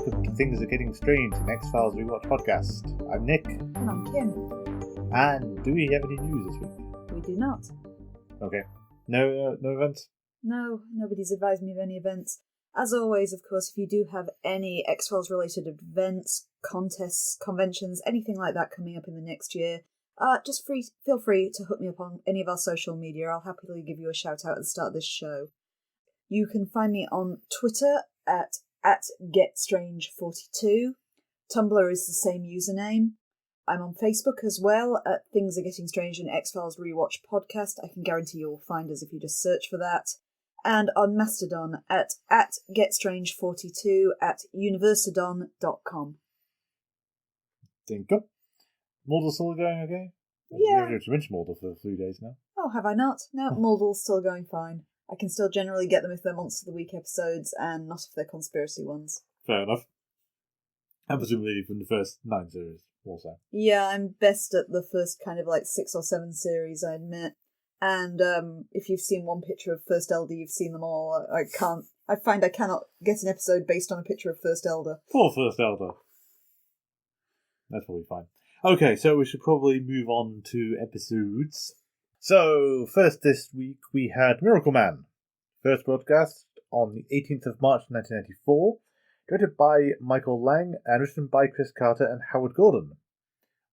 welcome to Things Are Getting Strange, the X-Files Rewatch podcast. I'm Nick. And I'm Kim. And do we have any news this week? We do not. Okay. No events? No, nobody's advised me of any events. As always, of course, if you do have any X-Files related events, contests, conventions, anything like that coming up in the next year, just feel free to hook me up on any of our social media. I'll happily give you a shout out at the start of this show. You can find me on Twitter at GetStrange42. Tumblr is the same username. I'm on Facebook as well at Things Are Getting Strange and X-Files Rewatch Podcast. I can guarantee you'll find us if you just search for that. And on Mastodon at GetStrange42 at universadon.com. Think up. Mulder's still going okay? Yeah. You've mentioned Mulder for 3 days now. Oh, have I not? No, Mulder's still going fine. I can still generally get them if they're Monster of the Week episodes and not if they're conspiracy ones. Fair enough. And presumably from the first 9 series also. Yeah, I'm best at the first kind of like 6 or 7 series, I admit. And if you've seen one picture of First Elder, you've seen them all. I find I cannot get an episode based on a picture of First Elder. Poor First Elder. That's probably fine. Okay, so we should probably move on to episodes. So, first this week we had Miracle Man. First broadcast on the 18th of March 1994. Directed by Michael Lang and written by Chris Carter and Howard Gordon.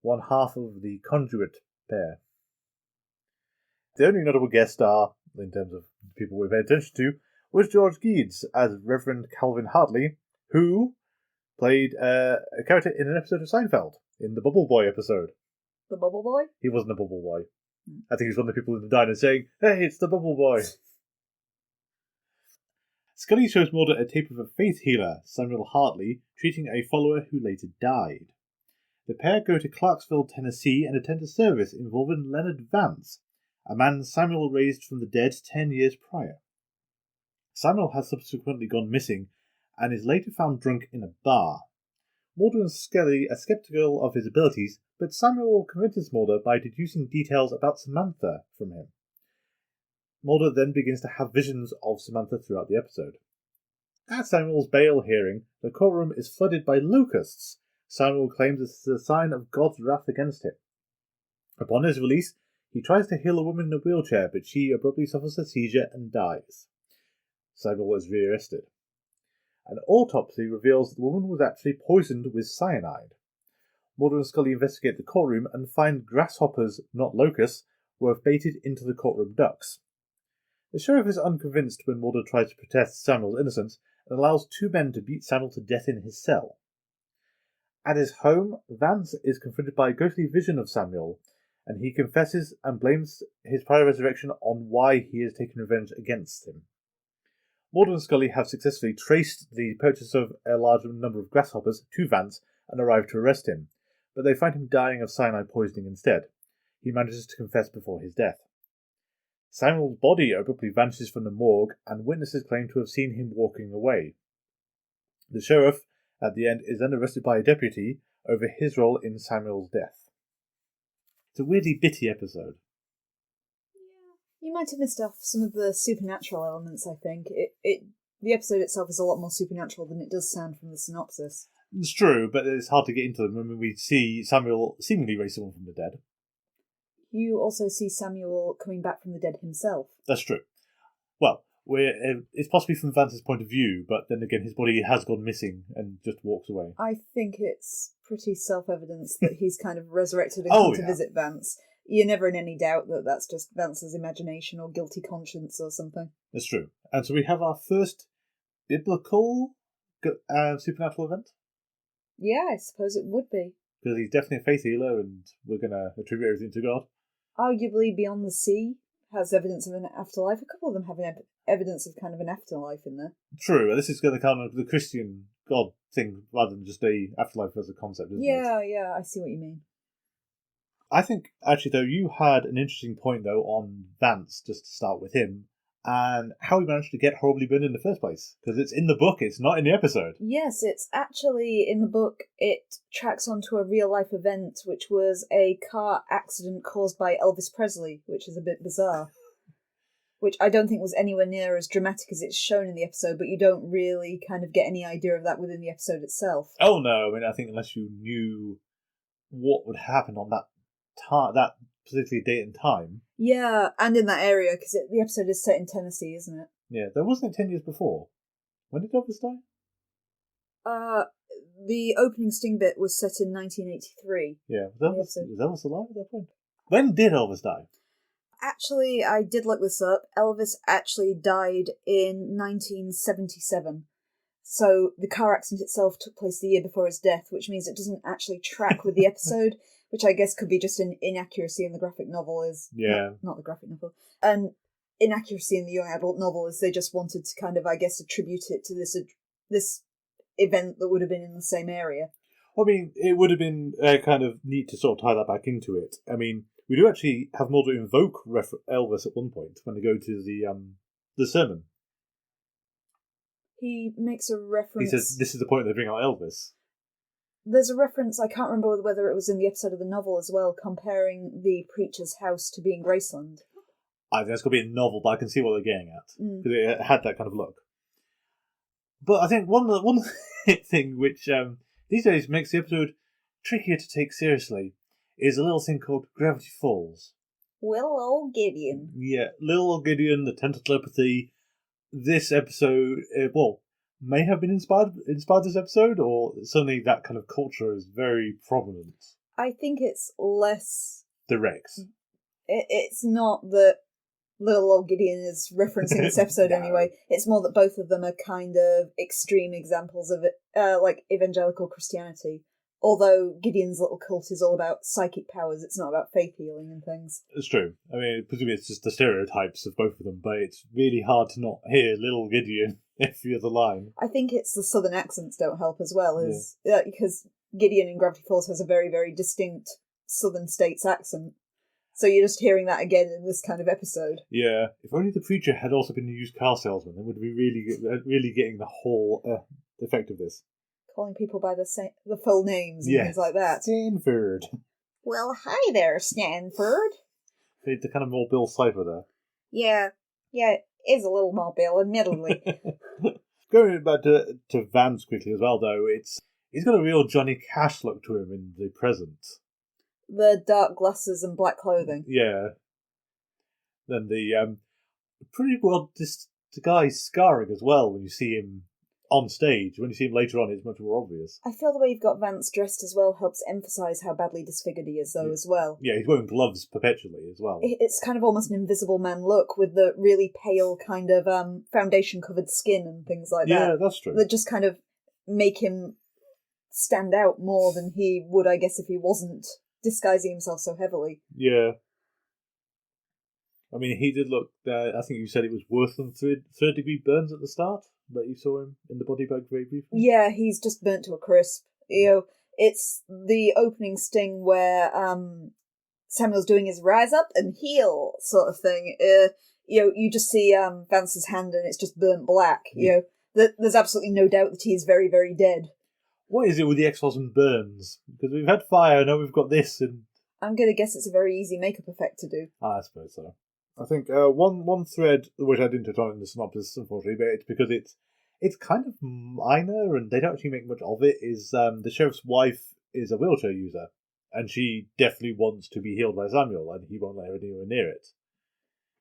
One half of the Conduit pair. The only notable guest star, in terms of people we paid attention to, was George Geeds as Reverend Calvin Hartley, who played a character in an episode of Seinfeld, in the Bubble Boy episode. The Bubble Boy? He wasn't a Bubble Boy. I think he was one of the people in the diner saying, "Hey, it's the Bubble Boy." Scully shows Mulder a tape of a faith healer, Samuel Hartley, treating a follower who later died. The pair go to Clarksville, Tennessee and attend a service involving Leonard Vance, a man Samuel raised from the dead 10 years prior. Samuel has subsequently gone missing and is later found drunk in a bar. Mulder and Scully are skeptical of his abilities, but Samuel convinces Mulder by deducing details about Samantha from him. Mulder then begins to have visions of Samantha throughout the episode. At Samuel's bail hearing, the courtroom is flooded by locusts. Samuel claims this is a sign of God's wrath against him. Upon his release, he tries to heal a woman in a wheelchair, but she abruptly suffers a seizure and dies. Samuel is rearrested. An autopsy reveals that the woman was actually poisoned with cyanide. Mulder and Scully investigate the courtroom and find grasshoppers, not locusts, were baited into the courtroom ducts. The sheriff is unconvinced when Mulder tries to protest Samuel's innocence and allows 2 men to beat Samuel to death in his cell. At his home, Vance is confronted by a ghostly vision of Samuel, and he confesses and blames his prior resurrection on why he has taken revenge against him. Mulder and Scully have successfully traced the purchase of a large number of grasshoppers to Vance and arrive to arrest him, but they find him dying of cyanide poisoning instead. He manages to confess before his death. Samuel's body abruptly vanishes from the morgue, and witnesses claim to have seen him walking away. The sheriff, at the end, is then arrested by a deputy over his role in Samuel's death. It's a weirdly bitty episode. Yeah, you might have missed off some of the supernatural elements, I think. The episode itself is a lot more supernatural than it does sound from the synopsis. It's true, but it's hard to get into them when we see Samuel seemingly raise someone from the dead. You also see Samuel coming back from the dead himself. That's true. Well, it's possibly from Vance's point of view, but then again his body has gone missing and just walks away. I think it's pretty self-evident that he's kind of resurrected and come to visit Vance. You're never in any doubt that that's just Vance's imagination or guilty conscience or something. That's true. And so we have our first biblical supernatural event? Yeah, I suppose it would be. Because he's definitely a faith healer and we're going to attribute everything to God. Arguably Beyond the Sea has evidence of an afterlife. A couple of them have evidence of kind of an afterlife in there. True, this is going to come of the Christian God thing rather than just a afterlife as a concept, isn't it? Yeah, I see what you mean. I think, actually, though, you had an interesting point, though, on Vance, just to start with him, and how he managed to get horribly burned in the first place. Because it's in the book, it's not in the episode. Yes, it's actually in the book. It tracks onto a real-life event, which was a car accident caused by Elvis Presley, which is a bit bizarre. which I don't think was anywhere near as dramatic as it's shown in the episode, but you don't really kind of get any idea of that within the episode itself. Oh no, I mean, I think unless you knew what would happen on that particular date and time. Yeah, and in that area, because the episode is set in Tennessee, isn't it? Yeah, there wasn't it 10 years before. When did Elvis die? The opening sting bit was set in 1983. Yeah, was Elvis alive at that point? When did Elvis die? Actually, I did look this up. Elvis actually died in 1977. So the car accident itself took place the year before his death, which means it doesn't actually track with the episode, which I guess could be just an inaccuracy in the graphic novel. Not the graphic novel. An inaccuracy in the young adult novel is they just wanted to kind of, I guess, attribute it to this event that would have been in the same area. I mean, it would have been kind of neat to sort of tie that back into it. I mean, we do actually have Mulder invoke Elvis at one point when they go to the sermon. He makes a reference... He says, this is the point they bring out Elvis. There's a reference, I can't remember whether it was in the episode of the novel as well, comparing the preacher's house to being Graceland. I think that's going to be a novel, but I can see what they're getting at. Because it had that kind of look. But I think one thing which these days makes the episode trickier to take seriously is a little thing called Gravity Falls. Little old Gideon. Yeah, little old Gideon, the tent of telepathy. This episode, may have been inspired this episode, or certainly that kind of culture is very prominent. I think it's less... direct. It's not that little old Gideon is referencing this episode No. anyway. It's more that both of them are kind of extreme examples of it, like evangelical Christianity. Although Gideon's little cult is all about psychic powers, it's not about faith healing and things. It's true. I mean, presumably it's just the stereotypes of both of them, but it's really hard to not hear little Gideon every other line. I think it's the southern accents don't help as well, because Gideon in Gravity Falls has a very, very distinct southern states accent. So you're just hearing that again in this kind of episode. Yeah. If only the preacher had also been a used car salesman, then would be really getting the whole effect of this. Calling people by the full names and things like that. Stanford. Well, hi there, Stanford. The kind of more Bill Cipher there. Yeah, it is a little more Bill, admittedly. Going back to Vance quickly as well, though, he's got a real Johnny Cash look to him in the present. The dark glasses and black clothing. Yeah. Then the pretty well disguised scarring as well when you see him on stage. When you see him later on, it's much more obvious. I feel the way you've got Vance dressed as well helps emphasise how badly disfigured he is, though, as well. Yeah, he's wearing gloves perpetually as well. It's kind of almost an Invisible Man look with the really pale kind of foundation-covered skin and things like that. Yeah, that's true. That just kind of make him stand out more than he would, I guess, if he wasn't disguising himself so heavily. Yeah. I mean, he did look, I think you said it was worse than third-degree burns at the start, that you saw him in the body bag very briefly. Yeah, he's just burnt to a crisp. You know, it's the opening sting where Samuel's doing his rise up and heal sort of thing. You just see Vance's hand and it's just burnt black. Yeah. There's absolutely no doubt that he is very, very dead. What is it with the X-Files and burns? Because we've had fire, now we've got this, and... I'm going to guess it's a very easy makeup effect to do. I suppose so. I think one thread, which I didn't touch on in the synopsis, unfortunately, but it's because it's kind of minor and they don't actually make much of it, is the sheriff's wife is a wheelchair user, and she definitely wants to be healed by Samuel, and he won't let her anywhere near it.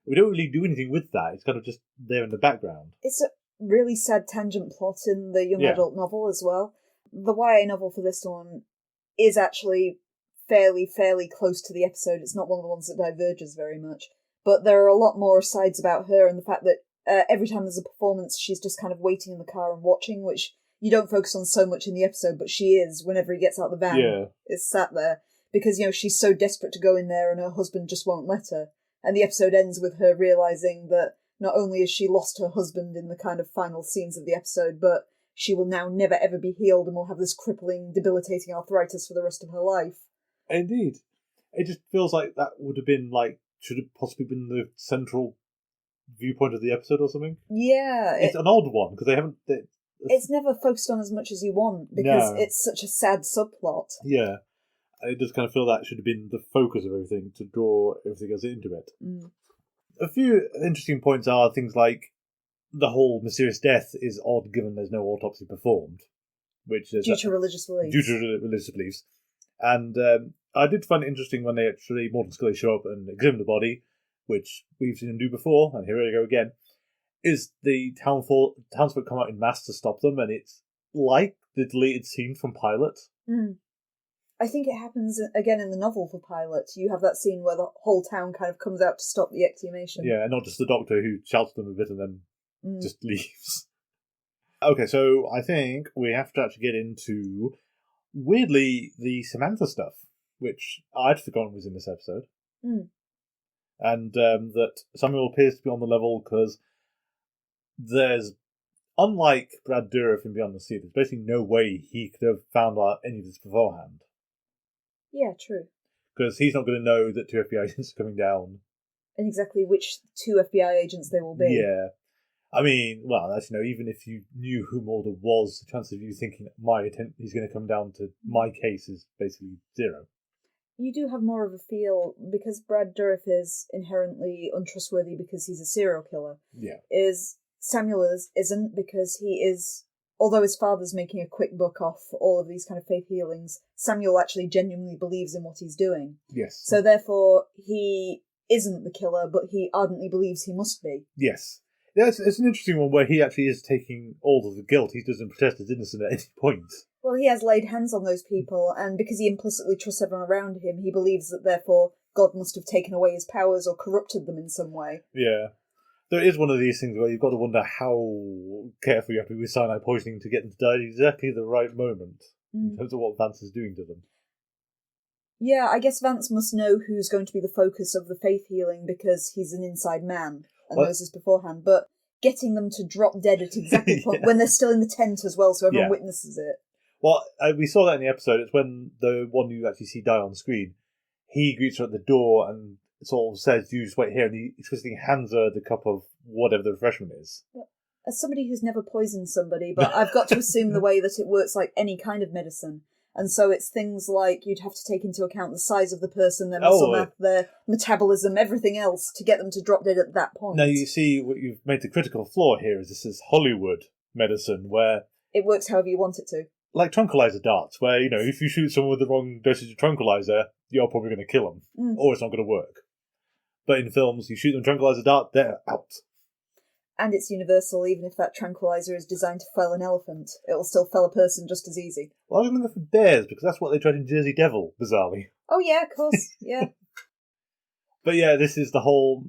We don't really do anything with that, it's kind of just there in the background. It's a really sad tangent plot in the young adult novel as well. The YA novel for this one is actually fairly close to the episode. It's not one of the ones that diverges very much. But there are a lot more asides about her and the fact that every time there's a performance, she's just kind of waiting in the car and watching, which you don't focus on so much in the episode, but she is whenever he gets out the van. Is sat there. Because, she's so desperate to go in there and her husband just won't let her. And the episode ends with her realising that not only has she lost her husband in the kind of final scenes of the episode, but she will now never ever be healed and will have this crippling, debilitating arthritis for the rest of her life. Indeed. It just feels like that would have been should have possibly been the central viewpoint of the episode or something. Yeah. It's an odd one, because they haven't... It's never focused on as much as you want, because it's such a sad subplot. Yeah. It does kind of feel that should have been the focus of everything, to draw everything else into it. Mm. A few interesting points are things like the whole mysterious death is odd given there's no autopsy performed, which is Due to religious beliefs. Due to religious beliefs. And I did find it interesting when they actually, Mulder and Scully show up and examine the body, which we've seen them do before, and here we go again, is the townsfolk come out in mass to stop them, and it's like the deleted scene from Pilot. Mm. I think it happens again in the novel for Pilot. You have that scene where the whole town kind of comes out to stop the exhumation. Yeah, and not just the doctor who shouts at them a bit and then just leaves. Okay, so I think we have to actually get into, weirdly, the Samantha stuff, which I'd forgotten was in this episode. Mm. And that Samuel appears to be on the level because there's, unlike Brad Dourif in Beyond the Sea, there's basically no way he could have found out any of this beforehand. Yeah, true. Because he's not going to know that 2 FBI agents are coming down. And exactly which 2 FBI agents they will be. Yeah. I mean, well, as you know, even if you knew who Mulder was, the chance of you thinking he's going to come down to my case is basically zero. You do have more of a feel, because Brad Dourif is inherently untrustworthy because he's a serial killer. Yeah. Samuel isn't, because he is, although his father's making a quick buck off all of these kind of faith healings, Samuel actually genuinely believes in what he's doing. Yes. So therefore, he isn't the killer, but he ardently believes he must be. Yes. Yeah, it's an interesting one where he actually is taking all of the guilt. He doesn't protest as innocent at any point. Well, he has laid hands on those people, and because he implicitly trusts everyone around him, he believes that therefore God must have taken away his powers or corrupted them in some way. Yeah. There is one of these things where you've got to wonder how careful you have to be with cyanide poisoning to get them to die at exactly the right moment, in terms of what Vance is doing to them. Yeah, I guess Vance must know who's going to be the focus of the faith healing because he's an inside man and knows this beforehand, but getting them to drop dead at exactly the point when they're still in the tent as well, so everyone witnesses it. Well, we saw that in the episode. It's when the one you actually see die on screen, he greets her at the door and sort of says, "You just wait here," and he explicitly hands her the cup of whatever the refreshment is. As somebody who's never poisoned somebody, but I've got to assume the way that it works like any kind of medicine. And so it's things like you'd have to take into account the size of the person, their muscle mass, their metabolism, everything else to get them to drop dead at that point. Now, you see, what you've made the critical flaw here is this is Hollywood medicine, where it works however you want it to. Like tranquilizer darts, where, you know, if you shoot someone with the wrong dosage of tranquilizer, you're probably going to kill them, or it's not going to work. But in films, you shoot them tranquilizer dart, they're out. And it's universal, even if that tranquilizer is designed to fell an elephant. It'll still fell a person just as easy. Well, I was going to go for bears, because that's what they tried in Jersey Devil, bizarrely. Oh yeah, of course, yeah. But yeah, this is the whole...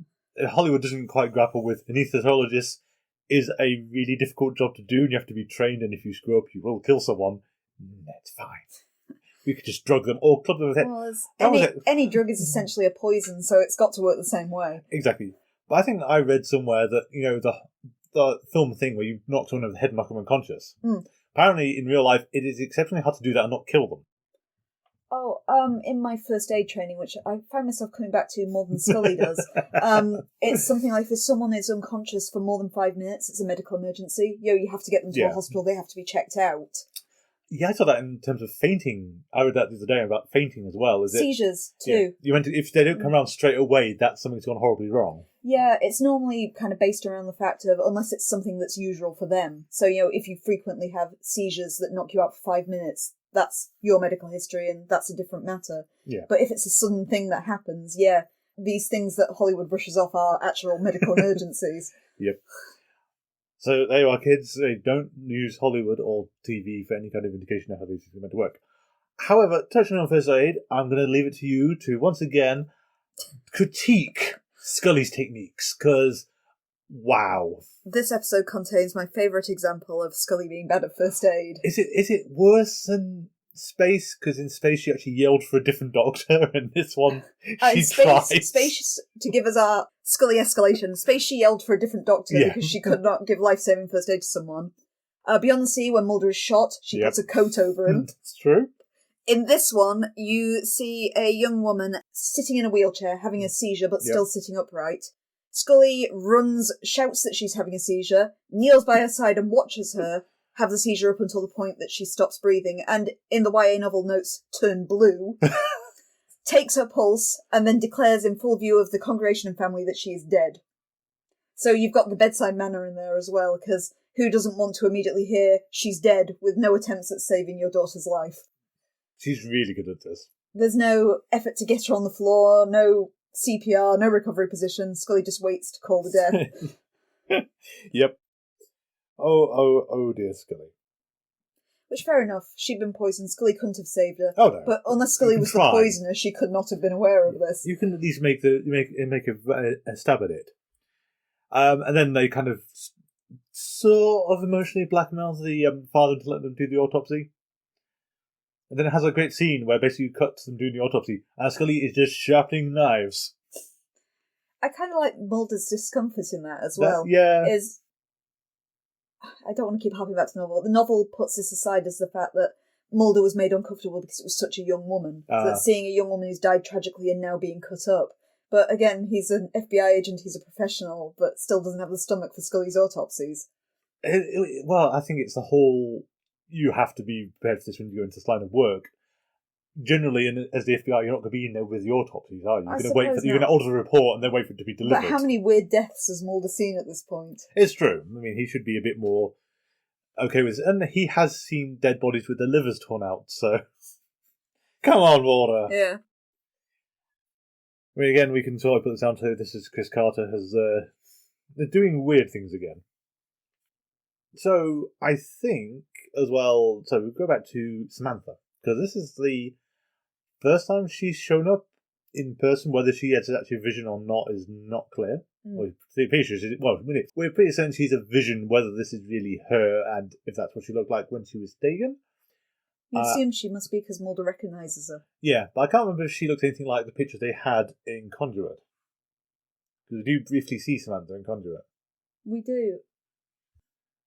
Hollywood doesn't quite grapple with anaesthetologists is a really difficult job to do, and you have to be trained, and if you screw up, you will kill someone. That's fine. We could just drug them or club them with it. Well, any drug is essentially a poison, so it's got to work the same way. Exactly. But I think I read somewhere that, you know, the film thing where you knock someone over the head and knock them unconscious. Apparently, in real life, it is exceptionally hard to do that and not kill them. Oh, in my first aid training, which I find myself coming back to more than Scully does, it's something like if someone is unconscious for more than 5 minutes, it's a medical emergency. You have to get them to a hospital, they have to be checked out. Yeah, I saw that in terms of fainting. I read that the other day about fainting as well. Seizures, too. Yeah. If they don't come around straight away, that's something's gone horribly wrong. Yeah, it's normally kind of based around the fact of, unless it's something that's usual for them. So, you know, if you frequently have seizures that knock you out for 5 minutes, that's your medical history and that's a different matter. Yeah. But if it's a sudden thing that happens, these things that Hollywood brushes off are actual medical emergencies. Yep. So there you are, kids. Don't use Hollywood or TV for any kind of indication of how these things are meant to work. However, touching on first aid, I'm going to leave it to you to once again critique Scully's techniques, because wow. This episode contains my favourite example of Scully being bad at first aid. Is it worse than Space? Because in Space she actually yelled for a different doctor, and this one she tried. Space, to give us our Scully escalation, Space she yelled for a different doctor because she could not give life-saving first aid to someone. Beyond the Sea, when Mulder is shot, she puts a coat over him. That's true. In this one, you see a young woman sitting in a wheelchair, having a seizure, but still sitting upright. Scully runs, shouts that she's having a seizure, kneels by her side and watches her have the seizure up until the point that she stops breathing, and in the YA novel notes, turn blue. takes her pulse, and then declares in full view of the congregation and family that she is dead. So you've got the bedside manner in there as well, because who doesn't want to immediately hear she's dead with no attempts at saving your daughter's life? She's really good at this. There's no effort to get her on the floor, no CPR, no recovery position. Scully just waits to call the death. Yep. Oh dear, Scully. Which, fair enough, she'd been poisoned, Scully couldn't have saved her. Oh no. But unless Scully was the poisoner, she could not have been aware of this. You can at least make a stab at it. And then they kind of sort of emotionally blackmail the father to let them do the autopsy. And then it has a great scene where basically you cut to them doing the autopsy, and Scully is just sharpening knives. I kind of like Mulder's discomfort in that as well. I don't want to keep harping back to the novel. The novel puts this aside as the fact that Mulder was made uncomfortable because it was such a young woman. So that seeing a young woman who's died tragically and now being cut up. But again, he's an FBI agent, he's a professional, but still doesn't have the stomach for Scully's autopsies. Well, I think it's the whole... You have to be prepared for this when you go into this line of work. Generally, as the FBI, you're not going to be in there with the autopsies, are you? You're going to order the report and then wait for it to be delivered. But how many weird deaths has Mulder seen at this point? It's true. I mean, he should be a bit more okay with it. And he has seen dead bodies with their livers torn out, so... Come on, Mulder! Yeah. I mean, again, we can sort of put this down to this is Chris Carter has... they're doing weird things again. So, I think, as well... So, we'll go back to Samantha. Because this is the first time she's shown up in person. Whether she has actually a vision or not is not clear. We're pretty certain she's a vision, whether this is really her and if that's what she looked like when she was taken. You assume she must be because Mulder recognises her. Yeah, but I can't remember if she looked anything like the picture they had in Conduit. Because we do briefly see Samantha in Conduit. We do.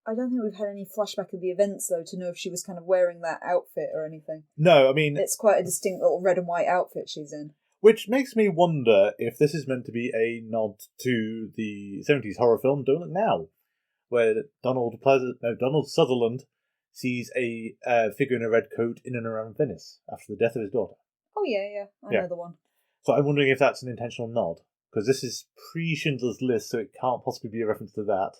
I don't think we've had any flashback of the events, though, to know if she was kind of wearing that outfit or anything. No, I mean... It's quite a distinct little red and white outfit she's in. Which makes me wonder if this is meant to be a nod to the 70s horror film Don't Look Now, where Donald Sutherland sees a figure in a red coat in and around Venice after the death of his daughter. Oh, yeah. I know the one. So I'm wondering if that's an intentional nod, because this is pre-Schindler's List, so it can't possibly be a reference to that.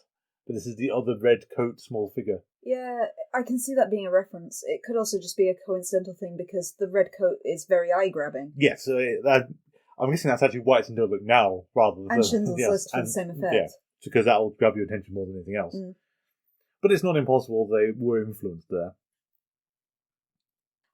But this is the other red coat small figure. Yeah, I can see that being a reference. It could also just be a coincidental thing because the red coat is very eye-grabbing. Yes, I'm guessing that's actually why it's in Don't Look Now rather than... And Schindler's List for the same effect. Yeah, because that will grab your attention more than anything else. Mm. But it's not impossible they were influenced there.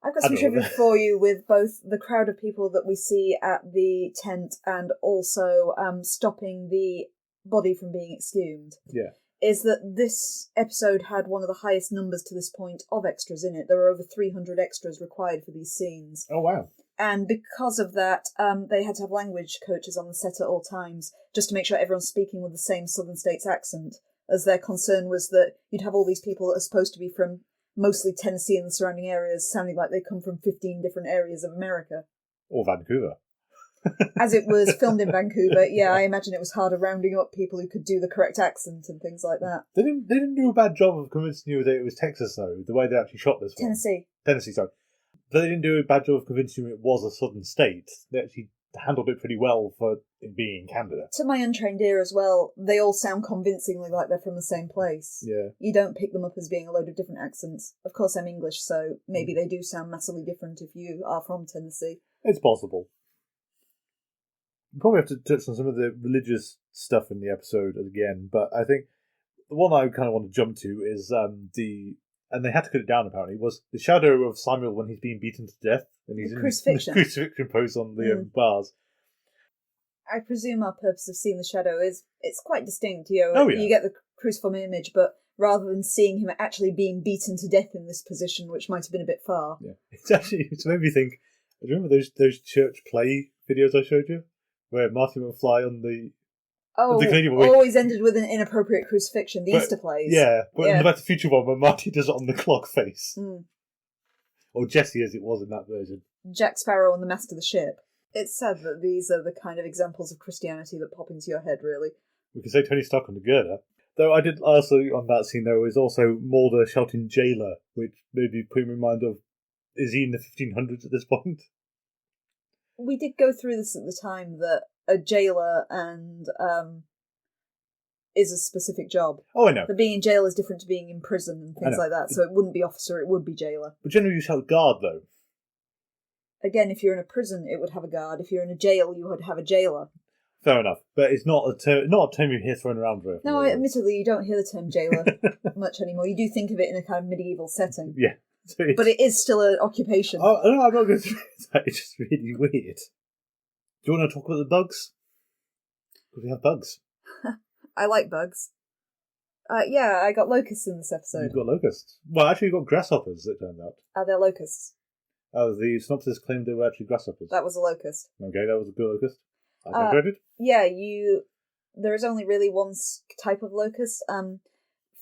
I've got some trivia for you with both the crowd of people that we see at the tent and also stopping the body from being exhumed. Yeah. Is that this episode had one of the highest numbers to this point of extras in it. There were over 300 extras required for these scenes. Oh, wow. And because of that, they had to have language coaches on the set at all times, just to make sure everyone's speaking with the same Southern States accent, as their concern was that you'd have all these people that are supposed to be from mostly Tennessee and the surrounding areas, sounding like they come from 15 different areas of America. Or Vancouver. As it was filmed in Vancouver, yeah, I imagine it was harder rounding up people who could do the correct accent and things like that. They didn't do a bad job of convincing you that it was Texas, though, the way they actually shot this one. Tennessee, sorry. They didn't do a bad job of convincing you it was a southern state. They actually handled it pretty well for it being in Canada. To my untrained ear as well, they all sound convincingly like they're from the same place. Yeah. You don't pick them up as being a load of different accents. Of course, I'm English, so maybe they do sound massively different if you are from Tennessee. It's possible. We probably have to touch on some of the religious stuff in the episode again, but I think the one I kind of want to jump to is and they had to cut it down apparently, was the shadow of Samuel when he's being beaten to death and he's in the crucifixion pose on the bars. I presume our purpose of seeing the shadow is it's quite distinct. You get the cruciform image, but rather than seeing him actually being beaten to death in this position, which might have been a bit far. Yeah, it's made me think. Do you remember those church play videos I showed you? Where Marty McFly on the... always ended with an inappropriate crucifixion, the Easter plays. Yeah, but in the Back to the Future one, where Marty does it on the clock face. Mm. Or Jesse, as it was in that version. Jack Sparrow on the mast of the ship. It's sad that these are the kind of examples of Christianity that pop into your head, really. We could say Tony Stark on the girder. Though I did also, on that scene, there was also Mulder shouting jailer, which maybe put me in mind of, is he in the 1500s at this point? we did go through this at the time, that a jailer and is a specific job. Oh, I know. But being in jail is different to being in prison and things like that, so it wouldn't be officer, it would be jailer. But generally you shout guard, though. Again, if you're in a prison, it would have a guard. If you're in a jail, you would have a jailer. Fair enough. But it's not a term you hear thrown around very often. No, admittedly, you don't hear the term jailer much anymore. You do think of it in a kind of medieval setting. Yeah. So but it is still an occupation. Oh, no, I'm not going to that. It's just really weird. Do you want to talk about the bugs? Because we have bugs. I like bugs. Yeah, I got locusts in this episode. You've got locusts. Well, actually, you've got grasshoppers, it turned out. They're locusts. Oh, the synopsis claimed they were actually grasshoppers. That was a locust. Okay, that was a good locust. I credit. Yeah, there is only really one type of locust.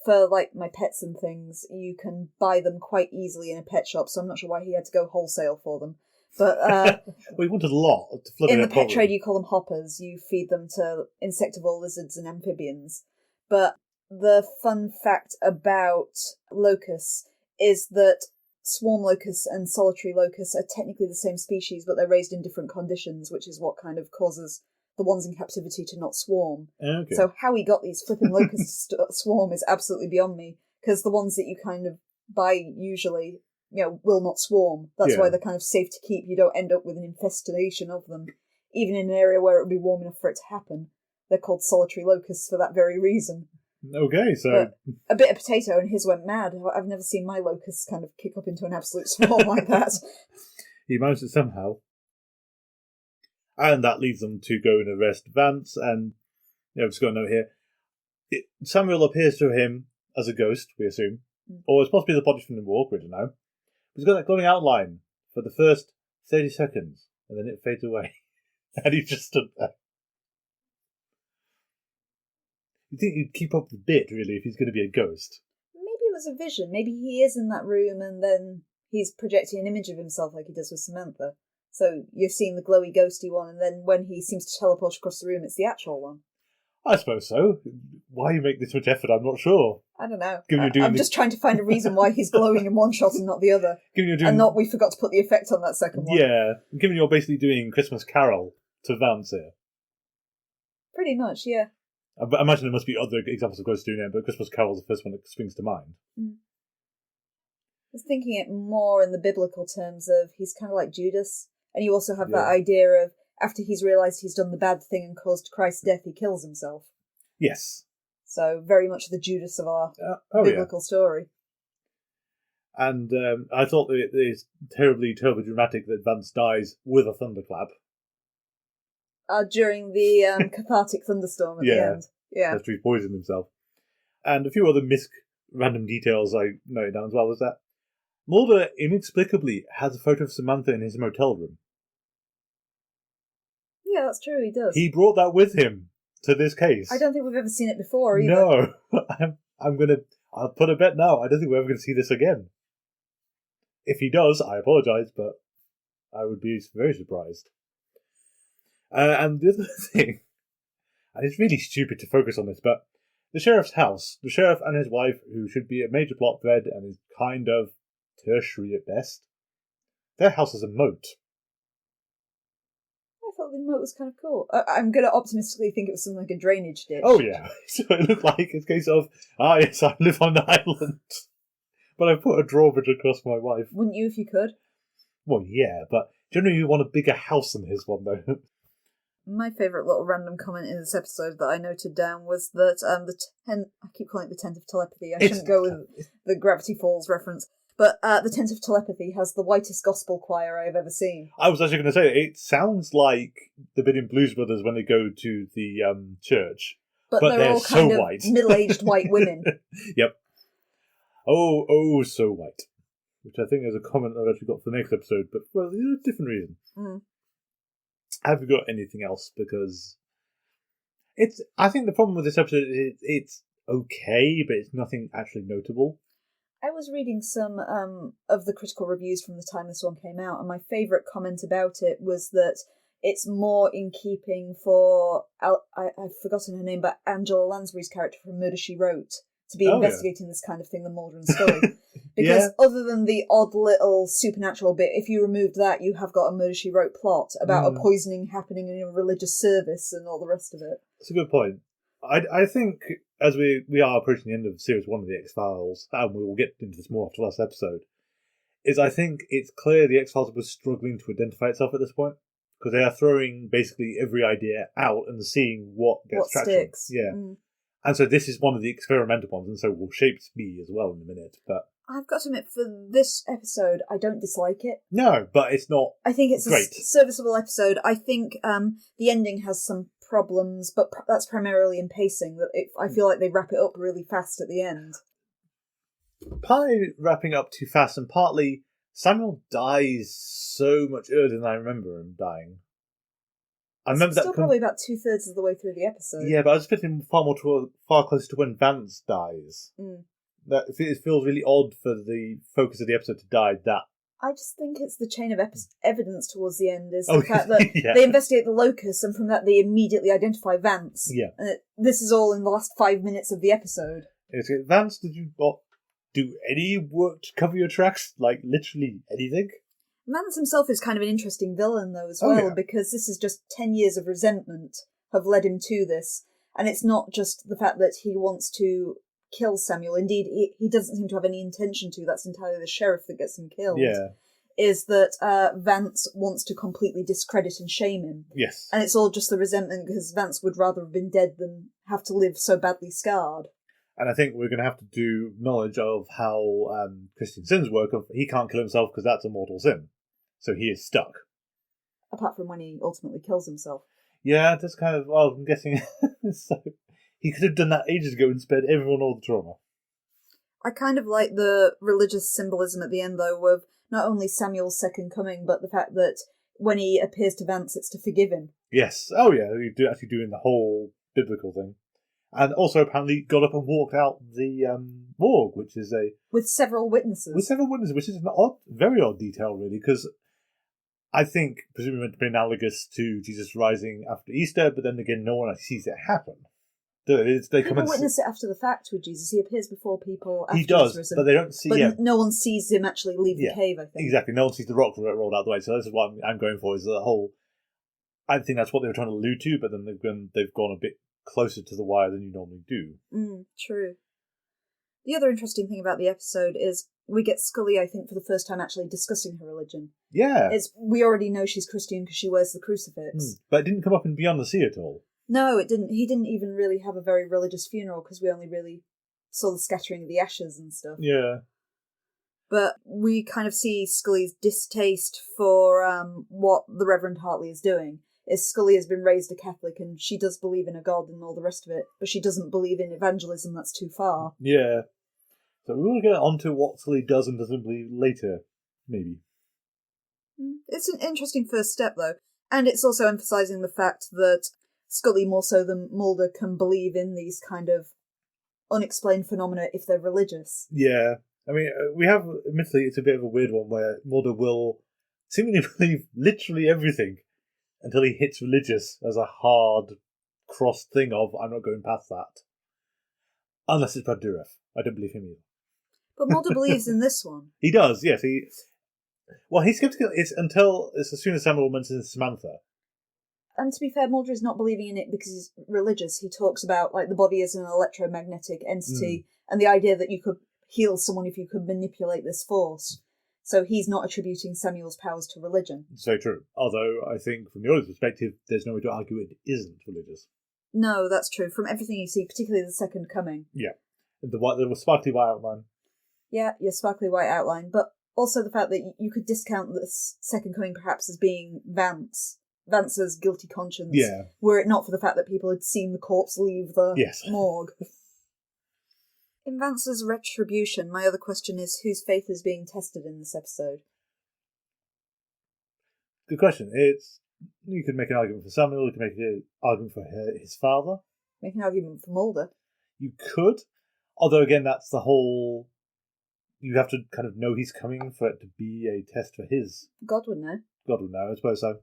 For, like, my pets and things, you can buy them quite easily in a pet shop, so I'm not sure why he had to go wholesale for them. But well, he wanted a lot to flood in the pet trade, you call them hoppers. You feed them to insectivore lizards and amphibians. But the fun fact about locusts is that swarm locusts and solitary locusts are technically the same species, but they're raised in different conditions, which is what kind of causes the ones in captivity to not swarm. Okay. So how he got these flipping locusts to swarm is absolutely beyond me, because the ones that you kind of buy usually, will not swarm. That's why they're kind of safe to keep. You don't end up with an infestation of them, even in an area where it would be warm enough for it to happen. They're called solitary locusts for that very reason. Okay, so... But a bit of potato and his went mad. I've never seen my locusts kind of kick up into an absolute swarm like that. He managed it somehow. And that leads them to go and arrest Vance, and, I've just got a note here. Samuel appears to him as a ghost, we assume. Or it's possibly the body from the walk, we don't know. He's got that glowing outline for the first 30 seconds, and then it fades away. And he just stood there. You'd think he'd keep up the bit, really, if he's going to be a ghost. Maybe it was a vision. Maybe he is in that room and then he's projecting an image of himself like he does with Samantha. So you're seeing the glowy, ghosty one, and then when he seems to teleport across the room, it's the actual one. I suppose so. Why you make this much effort, I'm not sure. I don't know. I'm just trying to find a reason why he's glowing in one shot and not the other. And not we forgot to put the effect on that second one. Yeah, given you're basically doing Christmas Carol to Vance here. Pretty much, yeah. I imagine there must be other examples of ghosts doing it, but Christmas Carol's the first one that springs to mind. I was thinking it more in the biblical terms of he's kind of like Judas. And you also have that idea of after he's realised he's done the bad thing and caused Christ's death, he kills himself. Yes. So very much the Judas of our biblical story. And I thought it is terribly, terribly dramatic that Vance dies with a thunderclap. During the cathartic thunderstorm at the end. Yeah. After he poisoned himself. And a few other random details I noted down as well is that Mulder inexplicably has a photo of Samantha in his motel room. Yeah, that's true, he does. He brought that with him to this case. I don't think we've ever seen it before either. No. I'll put a bet now. I don't think we're ever going to see this again. If he does, I apologise, but I would be very surprised. And the other thing, and it's really stupid to focus on this, but the sheriff's house, the sheriff and his wife, who should be a major plot thread and is kind of tertiary at best, their house is a moat. I thought the moat was kind of cool. I'm going to optimistically think it was something like a drainage ditch. Oh yeah, so it looked like it's a case of, yes, I live on the island, but I put a drawbridge across my wife. Wouldn't you if you could? Well, yeah, but generally you want a bigger house than his one, though. My favourite little random comment in this episode that I noted down was that I keep calling it the tent of telepathy. I shouldn't go with the Gravity Falls reference. But the tent of telepathy has the whitest gospel choir I have ever seen. I was actually going to say, it sounds like the bit in Blues Brothers when they go to the church. But they're all kind of white. Middle-aged white women. Yep. Oh, so white. Which I think is a comment I've actually got for the next episode, but for a different reason. Have you got anything else? Because I think the problem with this episode is it's okay, but it's nothing actually notable. I was reading some of the critical reviews from the time this one came out, and my favourite comment about it was that it's more in keeping for, I've forgotten her name, but Angela Lansbury's character from Mulder She Wrote, to be investigating this kind of thing than Mulder and Scully. Because other than the odd little supernatural bit, if you removed that, you have got a Murder, She Wrote plot about a poisoning happening in a religious service and all the rest of it. That's a good point. I think, as we are approaching the end of Series 1 of the X-Files, and we will get into this more after last episode, is I think it's clear the X-Files was struggling to identify itself at this point, because they are throwing basically every idea out and seeing what gets traction. Sticks. Yeah. And so this is one of the experimental ones, and so will Shapes be as well in a minute. But I've got to admit, for this episode, I don't dislike it. No, but it's not I think it's great. A serviceable episode. I think the ending has some problems, but that's primarily in pacing. I feel like they wrap it up really fast at the end. Partly wrapping up too fast, and partly Samuel dies so much earlier than I remember him dying. I remember still probably about 2/3 of the way through the episode. Yeah, but I was expecting far closer to when Vance dies. That it feels really odd for the focus of the episode to die that. I just think it's the chain of evidence towards the end is the fact that they investigate the locus, and from that they immediately identify Vance. Yeah. And this is all in the last 5 minutes of the episode. Vance, did you not do any work to cover your tracks? Like, literally anything? Vance himself is kind of an interesting villain, though, as well, because this is just 10 years of resentment have led him to this. And it's not just the fact that he wants to kill Samuel. Indeed, he doesn't seem to have any intention to. That's entirely the sheriff that gets him killed. Yeah. Is that Vance wants to completely discredit and shame him. Yes. And it's all just the resentment because Vance would rather have been dead than have to live so badly scarred. And I think we're going to have to do knowledge of how Christian sins work. He can't kill himself because that's a mortal sin. So he is stuck. Apart from when he ultimately kills himself. Yeah, that's kind of, well, I'm guessing... so he could have done that ages ago and spared everyone all the trauma. I kind of like the religious symbolism at the end, though, of not only Samuel's second coming, but the fact that when he appears to Vance, it's to forgive him. Yes. Oh, yeah, you do actually doing the whole biblical thing. And also apparently got up and walked out the morgue, which is with several witnesses. Which is an very odd detail, really, because I think, presumably meant to be analogous to Jesus rising after Easter, but then again, no one actually sees it happen. People witness it after the fact with Jesus. He appears before people after he does, he's risen. But they don't see. But no one sees him actually leave the cave, I think. Exactly. No one sees the rock rolled out the way. So this is what I'm going for, is the whole... I think that's what they were trying to allude to, but then they've gone a bit closer to the wire than you normally do. True. The other interesting thing about the episode is we get Scully, I think, for the first time actually discussing her religion. Yeah. We already know she's Christian because she wears the crucifix. But it didn't come up in Beyond the Sea at all. No, it didn't. He didn't even really have a very religious funeral because we only really saw the scattering of the ashes and stuff. Yeah. But we kind of see Scully's distaste for what the Reverend Hartley is doing. Is Scully has been raised a Catholic and she does believe in a God and all the rest of it, but she doesn't believe in evangelism. That's too far. Yeah. So we will get on to what Scully does and doesn't believe later, maybe. It's an interesting first step, though. And it's also emphasising the fact that Scully, more so than Mulder, can believe in these kind of unexplained phenomena if they're religious. Yeah. I mean, we have, admittedly, it's a bit of a weird one where Mulder will seemingly believe literally everything until he hits religious as a hard, cross thing of, I'm not going past that. Unless it's Brad Dourif. I don't believe him either. But Mulder believes in this one. He does, yes. He's skeptical. It's as soon as Samuel mentions Samantha. And to be fair, Mulder is not believing in it because he's religious. He talks about like the body as an electromagnetic entity and the idea that you could heal someone if you could manipulate this force. So he's not attributing Samuel's powers to religion. So true. Although I think from the audience perspective, there's no way to argue it isn't religious. No, that's true. From everything you see, particularly the second coming. Yeah. The sparkly white outline. Yeah, your sparkly white outline. But also the fact that you could discount this second coming perhaps as being Vance's guilty conscience. Yeah. Were it not for the fact that people had seen the corpse leave the morgue. In Vance's retribution, my other question is whose faith is being tested in this episode? Good question. You could make an argument for Samuel, you could make an argument for his father. Make an argument for Mulder. You could. Although, again, that's the whole... You have to kind of know he's coming for it to be a test for his... God would know. God would know, I suppose so.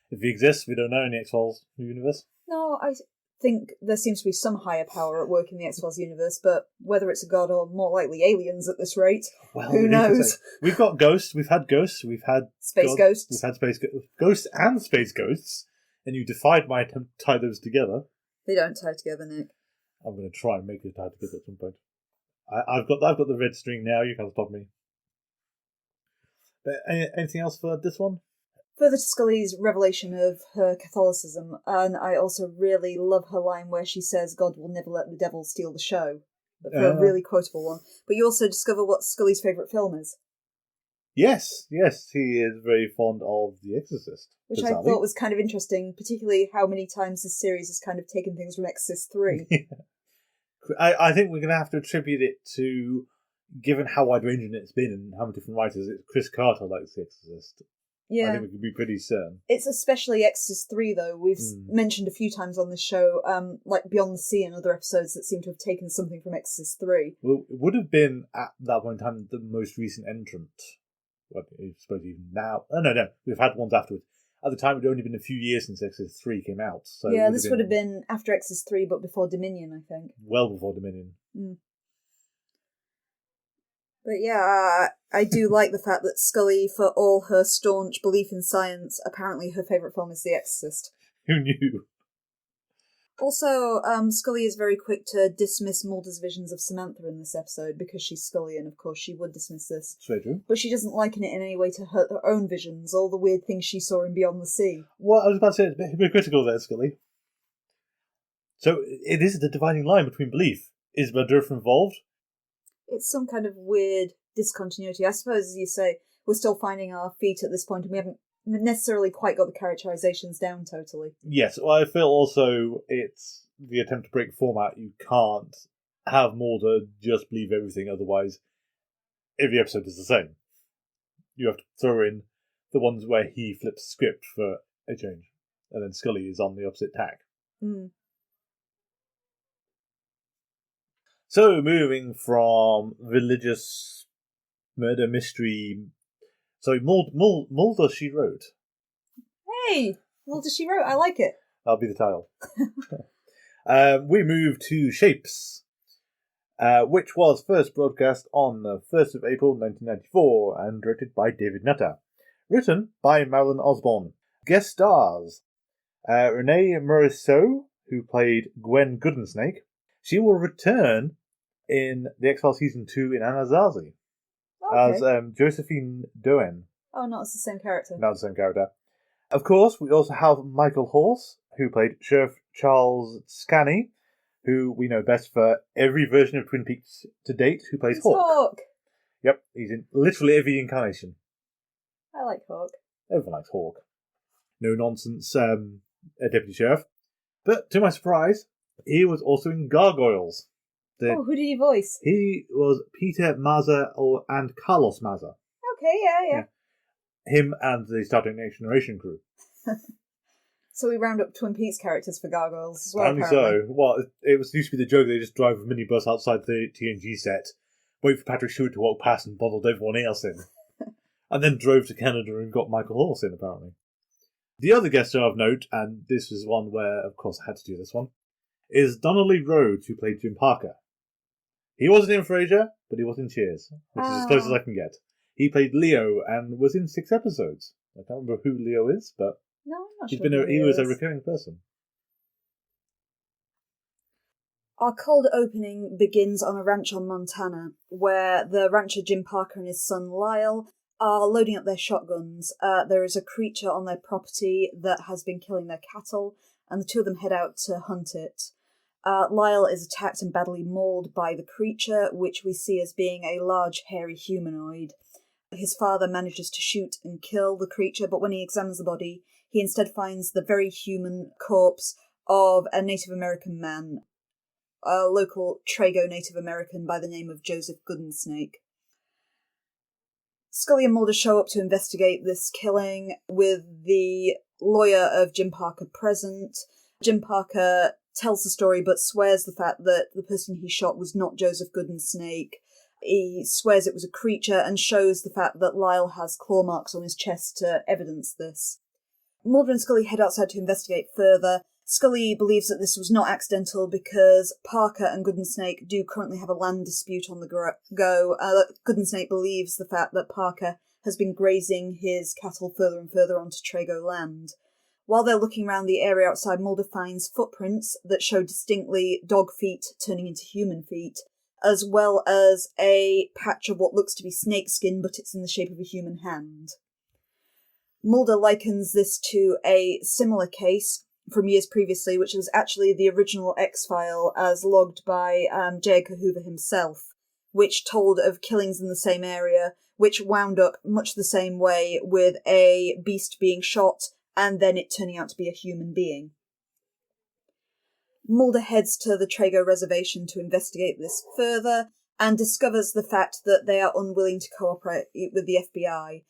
If he exists, we don't know in the X-Files universe. No, I think there seems to be some higher power at work in the X-Files universe, but whether it's a god or more likely aliens at this rate, who knows? We've got ghosts, we've had space ghosts. We've had ghosts and space ghosts, and you defied my attempt to tie those together. They don't tie together, Nick. I'm going to try and make it tie together at some point. I've got the red string now, you can't stop me. But anything else for this one? Further to Scully's revelation of her Catholicism, and I also really love her line where she says God will never let the devil steal the show. For a really quotable one. But you also discover what Scully's favourite film is. Yes, he is very fond of The Exorcist. Which I thought was kind of interesting, particularly how many times this series has kind of taken things from Exorcist 3. I think we're going to have to attribute it to, given how wide-ranging it's been and how many different writers, Chris Carter likes The Exorcist. Yeah. I think we can be pretty certain. It's especially Exorcist 3, though. We've mentioned a few times on this show, like Beyond the Sea and other episodes that seem to have taken something from Exorcist 3. Well, it would have been, at that point in time, the most recent entrant. Well, I suppose even now. Oh, no, we've had ones afterwards. At the time, it had only been a few years since Exorcist 3 came out. So yeah, this would have been after Exorcist 3, but before Dominion, I think. Well before Dominion. Mm. But yeah, I do like the fact that Scully, for all her staunch belief in science, apparently her favourite film is The Exorcist. Who knew? Also, Scully is very quick to dismiss Mulder's visions of Samantha in this episode because she's Scully, and of course she would dismiss this. That's very true. But she doesn't liken it in any way to her own visions, all the weird things she saw in Beyond the Sea. Well, I was about to say, it's a bit hypocritical there, Scully. So, it is the dividing line between belief. Is Mulder involved? It's some kind of weird discontinuity. I suppose, as you say, we're still finding our feet at this point, and we haven't necessarily quite got the characterizations down totally. Yes, well, I feel also it's the attempt to break format. You can't have Mulder just believe everything, otherwise every episode is the same. You have to throw in the ones where he flips the script for a change, and then Scully is on the opposite tack. Mm. So, moving from religious murder mystery... Sorry, Mulder She Wrote. Hey! Mulder She Wrote, I like it. That'll be the title. We move to Shapes, which was first broadcast on the 1st of April 1994 and directed by David Nutter. Written by Marilyn Osborne. Guest stars Renee Morisseau, who played Gwen Goodensnake. She will return in the X-Files Season 2 in Anasazi as Josephine Doen. Oh, not as the same character. Not the same character. Of course, we also have Michael Horse, who played Sheriff Charles Scanny, who we know best for every version of Twin Peaks to date, who plays Hawk. Yep, he's in literally every incarnation. I like Hawk. Everyone likes Hawk. No nonsense deputy sheriff. But to my surprise, he was also in Gargoyles. Who did he voice? He was Peter Mazza and Carlos Mazza. Okay, yeah. Him and the Star Trek Next Generation crew. So we round up Twin Peaks characters for Gargoyles as well, Apparently so. Well, it used to be the joke they just drive a minibus outside the TNG set, wait for Patrick Stewart to walk past and bottled everyone else in. And then drove to Canada and got Michael Horse in, apparently. The other guest star of note, and this was one where, of course, I had to do this one, is Donnelly Rhodes, who played Jim Parker. He wasn't in Frasier, but he was in Cheers, which is as close as I can get. He played Leo and was in 6 episodes. I can't remember who Leo is, but no, I'm not sure he was a recurring person. Our cold opening begins on a ranch on Montana, where the rancher Jim Parker and his son Lyle are loading up their shotguns. There is a creature on their property that has been killing their cattle, and the two of them head out to hunt it. Lyle is attacked and badly mauled by the creature, which we see as being a large, hairy humanoid. His father manages to shoot and kill the creature, but when he examines the body, he instead finds the very human corpse of a Native American man, a local Trago Native American by the name of Joseph Goodensnake. Scully and Mulder show up to investigate this killing with the lawyer of Jim Parker present. Jim Parker tells the story but swears the fact that the person he shot was not Joseph Goodensnake. He swears it was a creature and shows the fact that Lyle has claw marks on his chest to evidence this. Mulder and Scully head outside to investigate further. Scully believes that this was not accidental because Parker and Goodsnake do currently have a land dispute on the go. Goodsnake believes the fact that Parker has been grazing his cattle further and further onto Trago land. While they're looking around the area outside, Mulder finds footprints that show distinctly dog feet turning into human feet, as well as a patch of what looks to be snakeskin, but it's in the shape of a human hand. Mulder likens this to a similar case from years previously, which was actually the original X-File as logged by J. Edgar Hoover himself, which told of killings in the same area, which wound up much the same way with a beast being shot and then it turning out to be a human being. Mulder heads to the Trago reservation to investigate this further and discovers the fact that they are unwilling to cooperate with the FBI.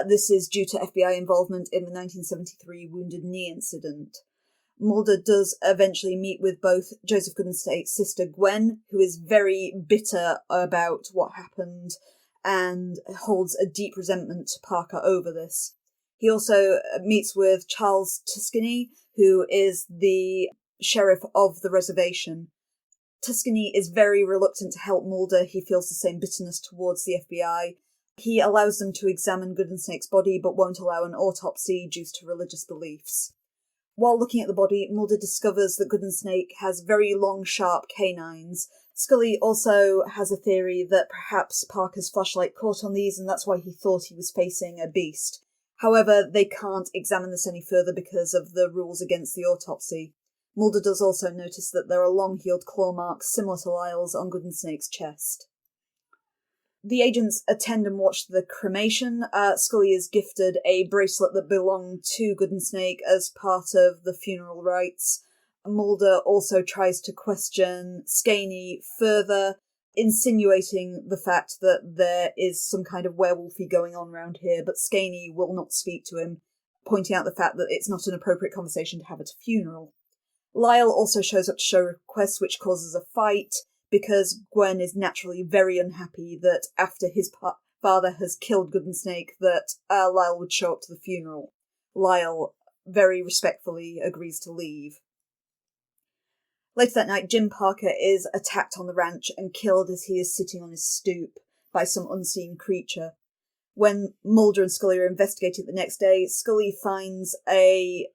This is due to FBI involvement in the 1973 Wounded Knee incident. Mulder does eventually meet with both Joseph Goodsnake's sister Gwen, who is very bitter about what happened and holds a deep resentment to Parker over this. He also meets with Charles Tuscany, who is the sheriff of the reservation. Tuscany is very reluctant to help Mulder. He feels the same bitterness towards the FBI. He allows them to examine Goodsnake's body, but won't allow an autopsy due to religious beliefs. While looking at the body, Mulder discovers that Goodsnake has very long, sharp canines. Scully also has a theory that perhaps Parker's flashlight caught on these, and that's why he thought he was facing a beast. However, they can't examine this any further because of the rules against the autopsy. Mulder does also notice that there are long-heeled claw marks similar to Lyle's on Goodsnake's chest. The agents attend and watch the cremation. Scully is gifted a bracelet that belonged to Goodsnake as part of the funeral rites. Mulder also tries to question Skaney further, insinuating the fact that there is some kind of werewolfy going on around here, but Skaney will not speak to him, pointing out the fact that it's not an appropriate conversation to have at a funeral. Lyle also shows up to show requests, which causes a fight, because Gwen is naturally very unhappy that after his father has killed Goodsnake that Lyle would show up to the funeral. Lyle very respectfully agrees to leave. Later that night, Jim Parker is attacked on the ranch and killed as he is sitting on his stoop by some unseen creature. When Mulder and Scully are investigating the next day, Scully finds a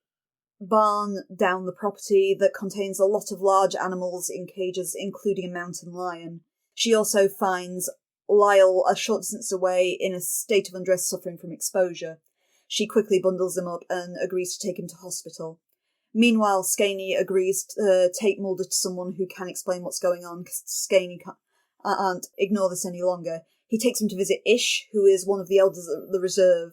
barn down the property that contains a lot of large animals in cages, including a mountain lion. She also finds Lyle a short distance away in a state of undress, suffering from exposure. She quickly bundles him up and agrees to take him to hospital. Meanwhile, Skaney agrees to take Mulder to someone who can explain what's going on, because Skaney can't ignore this any longer. He takes him to visit Ish, who is one of the elders of the reserve,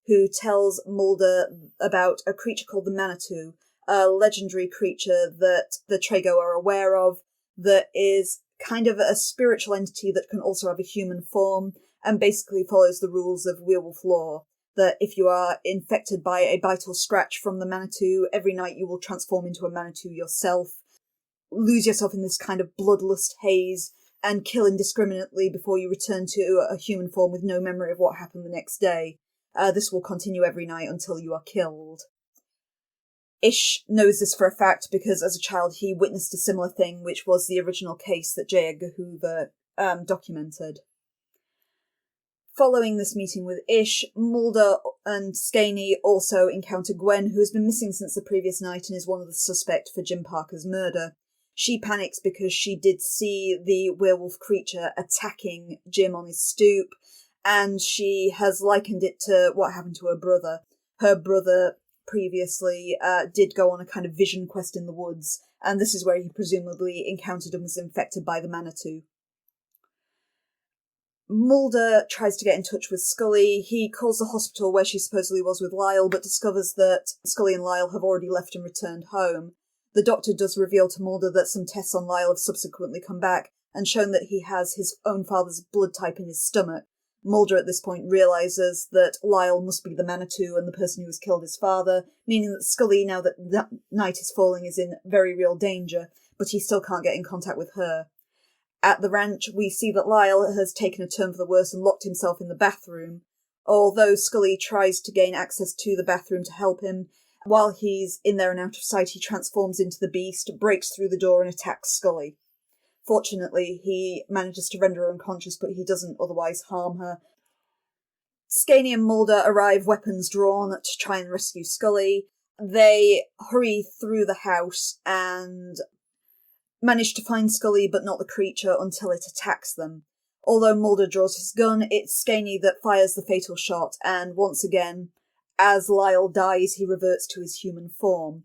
who tells Mulder about a creature called the Manitou, a legendary creature that the Trago are aware of, that is kind of a spiritual entity that can also have a human form, and basically follows the rules of werewolf lore, that if you are infected by a bite or scratch from the Manitou, every night you will transform into a Manitou yourself, lose yourself in this kind of bloodlust haze, and kill indiscriminately before you return to a human form with no memory of what happened the next day. This will continue every night until you are killed. Ish knows this for a fact because as a child he witnessed a similar thing, which was the original case that J. Edgar Hoover documented. Following this meeting with Ish, Mulder and Skaney also encounter Gwen, who has been missing since the previous night and is one of the suspects for Jim Parker's murder. She panics because she did see the werewolf creature attacking Jim on his stoop, and she has likened it to what happened to her brother. Her brother previously did go on a kind of vision quest in the woods, and this is where he presumably encountered and was infected by the Manitou. Mulder tries to get in touch with Scully. He calls the hospital where she supposedly was with Lyle, but discovers that Scully and Lyle have already left and returned home. The doctor does reveal to Mulder that some tests on Lyle have subsequently come back and shown that he has his own father's blood type in his stomach. Mulder at this point realises that Lyle must be the Manitou and the person who has killed his father, meaning that Scully, now that night is falling, is in very real danger, but he still can't get in contact with her. At the ranch, we see that Lyle has taken a turn for the worse and locked himself in the bathroom. Although Scully tries to gain access to the bathroom to help him, While he's in there and out of sight, he transforms into the beast, breaks through the door and attacks Scully. Fortunately, he manages to render her unconscious, but he doesn't otherwise harm her. Skaney and Mulder arrive, weapons drawn, to try and rescue Scully. They hurry through the house and manage to find Scully, but not the creature, until it attacks them. Although Mulder draws his gun, it's Skaney that fires the fatal shot, and once again, as Lyle dies, he reverts to his human form.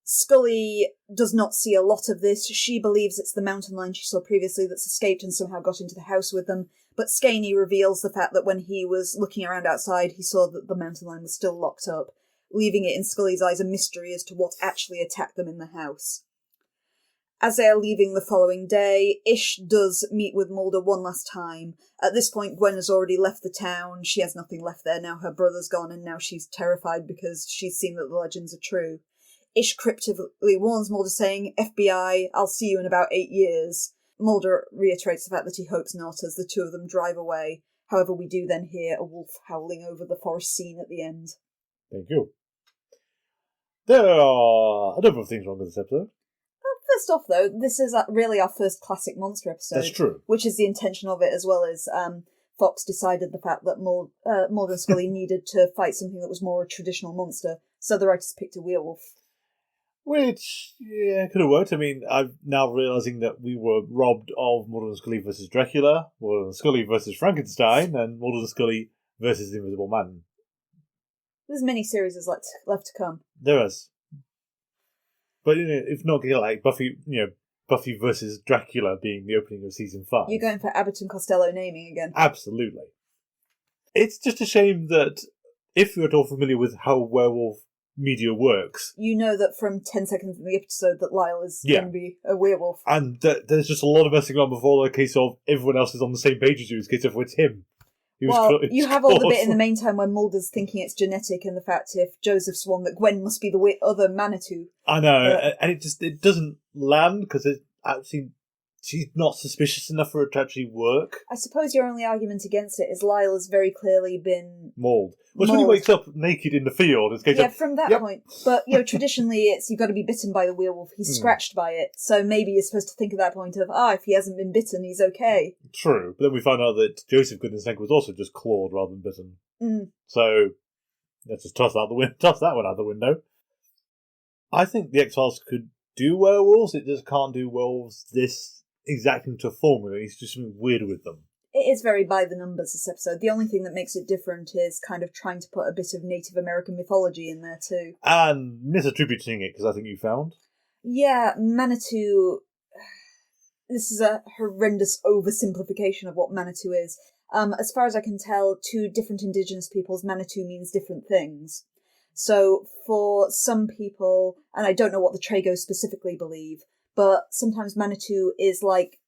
Scully does not see a lot of this. She believes it's the mountain lion she saw previously that's escaped and somehow got into the house with them, but Skaney reveals the fact that when he was looking around outside, he saw that the mountain lion was still locked up, leaving it in Scully's eyes a mystery as to what actually attacked them in the house. As they are leaving the following day, Ish does meet with Mulder one last time. At this point, Gwen has already left the town. She has nothing left there now. Her brother's gone, and now she's terrified because she's seen that the legends are true. Ish cryptically warns Mulder, saying, FBI, I'll see you in about 8 years. Mulder reiterates the fact that he hopes not, as the two of them drive away. However, we do then hear a wolf howling over the forest scene at the end. Thank you. There are a number of things wrong with this episode. First off, though, this is really our first classic monster episode. That's true. Which is the intention of it, as well as Fox decided the fact that Mulder and Scully needed to fight something that was more a traditional monster, so the writers picked a werewolf. Which, yeah, could have worked. I mean, I'm now realising that we were robbed of Mulder and Scully versus Dracula, Mulder and Scully versus Frankenstein, and Mulder and Scully versus the Invisible Man. There's many series left to come. There is. But, if not like Buffy, Buffy versus Dracula being the opening of season 5. You're going for Abbott and Costello naming again. Absolutely. It's just a shame that if you're at all familiar with how werewolf media works, you know that from 10 seconds in the episode that Lyle is going to be a werewolf. And there's just a lot of messing around before the case of everyone else is on the same page as you, in case of it's him. Well, you have all the bit in the meantime when Mulder's thinking it's genetic, and the fact if Joseph swung that Gwen must be the other Manitou. I know, and it doesn't land because she's not suspicious enough for it to actually work. I suppose your only argument against it is Lyle has very clearly been mauled. Well, when he wakes up naked in the field, it's from that point. But traditionally, it's you've got to be bitten by the werewolf. He's scratched by it, so maybe you're supposed to think at that point of if he hasn't been bitten, he's okay. True, but then we find out that Joseph Goodness Neck was also just clawed rather than bitten. So let's just toss that one out the window. I think the X-Files could do werewolves. It just can't do werewolves this exacting to formula. It's just something weird with them. It is very by the numbers, this episode. The only thing that makes it different is kind of trying to put a bit of Native American mythology in there too. And misattributing it, because I think you found. Yeah, Manitou. This is a horrendous oversimplification of what Manitou is. As far as I can tell, to different indigenous peoples, Manitou means different things. So for some people, and I don't know what the Tragos specifically believe, but sometimes Manitou is like,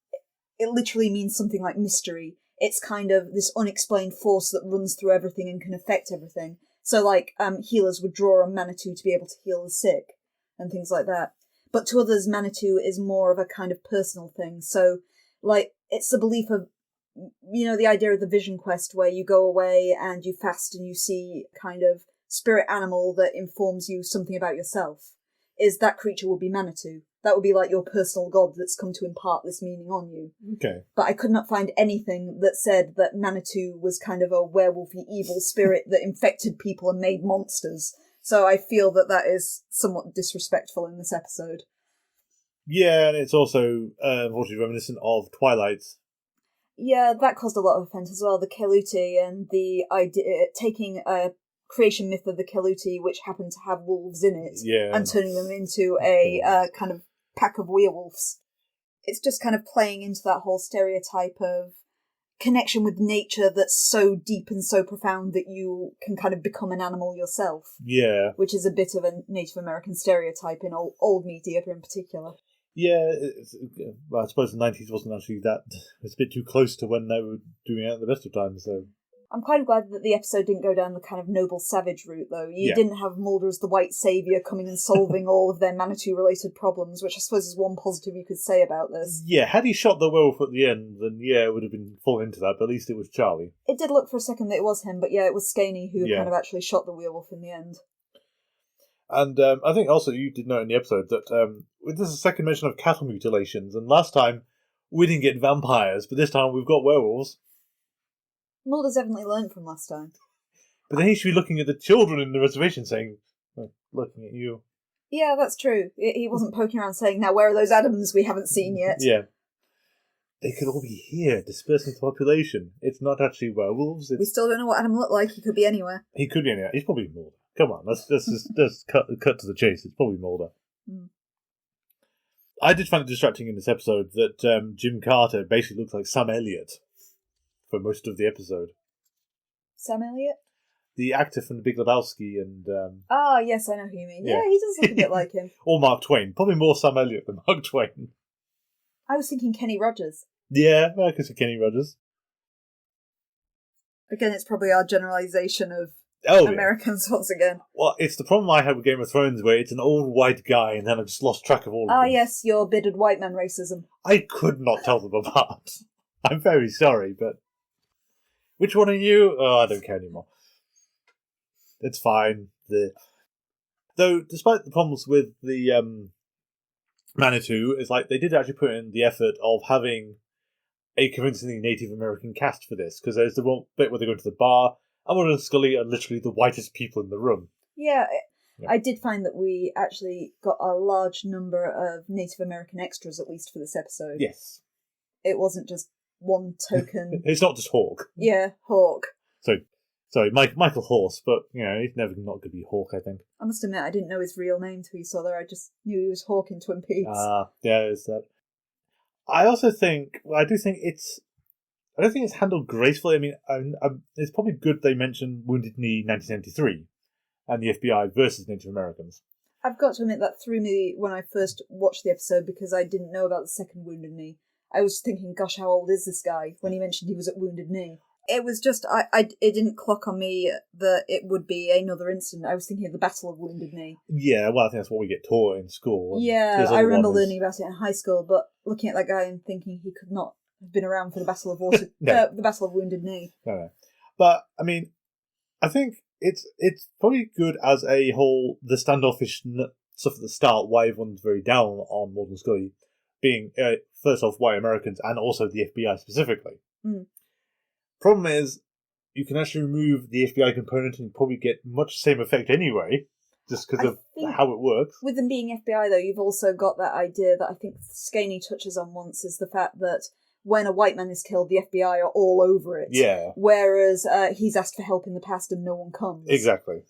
it literally means something like mystery. It's kind of this unexplained force that runs through everything and can affect everything. So like healers would draw on Manitou to be able to heal the sick and things like that. But to others, Manitou is more of a kind of personal thing. So like it's the belief of, the idea of the vision quest where you go away and you fast and you see kind of spirit animal that informs you something about yourself. Is that creature would be Manitou. That would be like your personal god that's come to impart this meaning on you. Okay. But I could not find anything that said that Manitou was kind of a werewolfy evil spirit that infected people and made monsters. So I feel that is somewhat disrespectful in this episode. Yeah, and it's also unfortunately reminiscent of Twilight. Yeah, that caused a lot of offence as well. The Keluti and the idea taking a creation myth of the Keluti, which happened to have wolves in it, and turning them into a kind of pack of werewolves. It's just kind of playing into that whole stereotype of connection with nature that's so deep and so profound that you can kind of become an animal yourself. Yeah. Which is a bit of a Native American stereotype in old media in particular. Yeah, I suppose the 90s wasn't actually that... It's a bit too close to when they were doing it at the best of times, so... I'm quite glad that the episode didn't go down the kind of noble savage route, though. You didn't have Mulder as the white saviour coming and solving all of their Manitou-related problems, which I suppose is one positive you could say about this. Yeah, had he shot the werewolf at the end, then it would have been falling into that, but at least it was Charlie. It did look for a second that it was him, but it was Skaney who kind of actually shot the werewolf in the end. And I think also you did note in the episode that this is a second mention of cattle mutilations, and last time we didn't get vampires, but this time we've got werewolves. Mulder's evidently learned from last time. But then he should be looking at the children in the reservation saying, looking at you. Yeah, that's true. He wasn't poking around saying, now where are those Adams we haven't seen yet? Yeah. They could all be here, dispersing the population. It's not actually werewolves. We still don't know what Adam looked like. He could be anywhere. He could be anywhere. He's probably Mulder. Come on, let's cut to the chase. It's probably Mulder. Mm. I did find it distracting in this episode that Jim Carter basically looks like Sam Elliott for most of the episode. Sam Elliott? The actor from The Big Lebowski and... yes, I know who you mean. Yeah, he does look a bit like him. Or Mark Twain. Probably more Sam Elliott than Mark Twain. I was thinking Kenny Rogers. Yeah, I could see Kenny Rogers. Again, it's probably our generalisation of Americans once again. Well, it's the problem I have with Game of Thrones where it's an old white guy and then I just lost track of all of them. Yes, your bidded white man racism. I could not tell them apart. I'm very sorry, but... Which one are you? Oh, I don't care anymore. It's fine. Though, despite the problems with the Manitou, it's like they did actually put in the effort of having a convincingly Native American cast for this, because there's the one bit where they go into the bar, and Mulder and Scully are literally the whitest people in the room. Yeah, I did find that we actually got a large number of Native American extras, at least for this episode. Yes. It wasn't just one token... It's not just Hawk. Yeah, Hawk. Sorry, Michael Horse, but, he's never not going to be Hawk, I think. I must admit, I didn't know his real name till you saw there. I just knew he was Hawk in Twin Peaks. Yeah, it's that. I also think, I don't think it's handled gracefully. I mean, it's probably good they mentioned Wounded Knee 1993 and the FBI versus Native Americans. I've got to admit that threw me when I first watched the episode because I didn't know about the second Wounded Knee. I was thinking, gosh, how old is this guy? When he mentioned he was at Wounded Knee. It was just, it didn't clock on me that it would be another incident. I was thinking of the Battle of Wounded Knee. Yeah, well, I think that's what we get taught in school. Yeah, I remember learning about it in high school, but looking at that guy and thinking he could not have been around for the Battle of the Battle of Wounded Knee. No. But, I mean, I think it's probably good as a whole, the standoffish stuff at the start, why everyone's very down on Mulder and Scully, being, first off, white Americans, and also the FBI specifically. Mm. Problem is, you can actually remove the FBI component and probably get much the same effect anyway, just because of how it works. With them being FBI, though, you've also got that idea that I think Skaney touches on once, is the fact that when a white man is killed, the FBI are all over it. Yeah. Whereas he's asked for help in the past and no one comes. Exactly.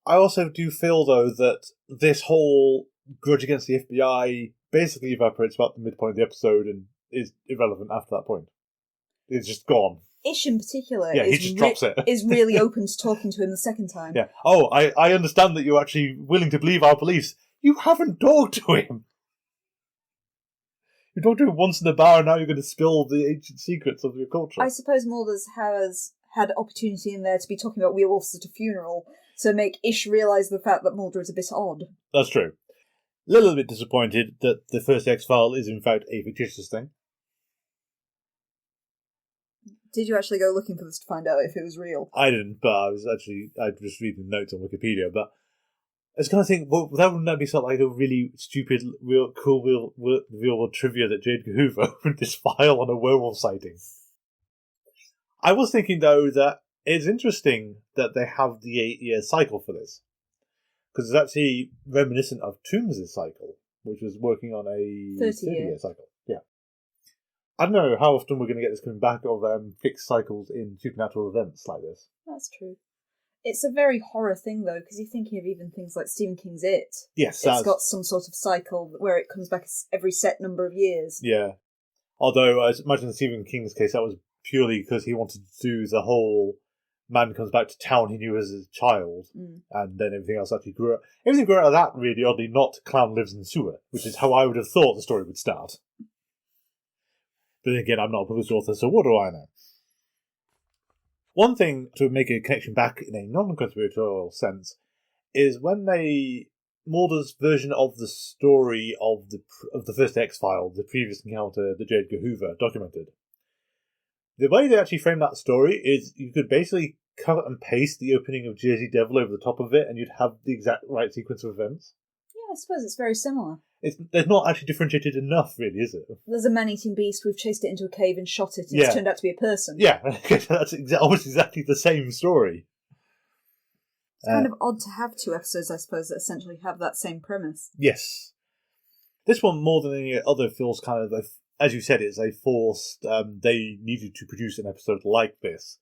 I also do feel, though, that this whole grudge against the FBI basically evaporates about the midpoint of the episode and is irrelevant after that point. It's just gone. Ish in particular he just drops it. Is really open to talking to him the second time. Yeah. Oh, I understand that you're actually willing to believe our beliefs. You haven't talked to him. You talked to him once in the bar and now you're going to spill the ancient secrets of your culture. I suppose Mulder's has had opportunity in there to be talking about werewolves at a funeral to make Ish realise the fact that Mulder is a bit odd. That's true. A little bit disappointed that the first X-File is in fact a fictitious thing. Did you actually go looking for this to find out if it was real? I didn't, but I was just reading notes on Wikipedia, but I was kind of thinking, well, wouldn't that be sort of like a really stupid, real world trivia that J. Edgar Hoover opened this file on a werewolf sighting? I was thinking, though, that it's interesting that they have the 8-year cycle for this, because it's actually reminiscent of Toombs' cycle, which was working on a 30-year cycle. Yeah. I don't know how often we're going to get this coming back of fixed cycles in supernatural events like this. That's true. It's a very horror thing, though, because you're thinking of even things like Stephen King's It. Yes. It's got some sort of cycle where it comes back every set number of years. Yeah. Although, I imagine in Stephen King's case, that was purely because he wanted to do the whole man comes back to town he knew as a child, and then everything else actually grew up. Everything grew out of that, really oddly, not clown lives in the sewer, which is how I would have thought the story would start. But then again, I'm not a published author, so what do I know? One thing to make a connection back in a non-conspiratorial sense is when Mulder's version of the story of the first X-File, the previous encounter that J. Edgar Hoover documented, The way they actually frame that story is you could basically cut and paste the opening of Jersey Devil over the top of it, and you'd have the exact right sequence of events. Yeah, I suppose it's very similar. They're not actually differentiated enough, really, is it? There's a man-eating beast, we've chased it into a cave and shot it, and it's turned out to be a person. Yeah, that's almost exactly the same story. It's kind of odd to have two episodes, I suppose, that essentially have that same premise. Yes. This one, more than any other, feels kind of, as you said, it's a forced, they needed to produce an episode like this.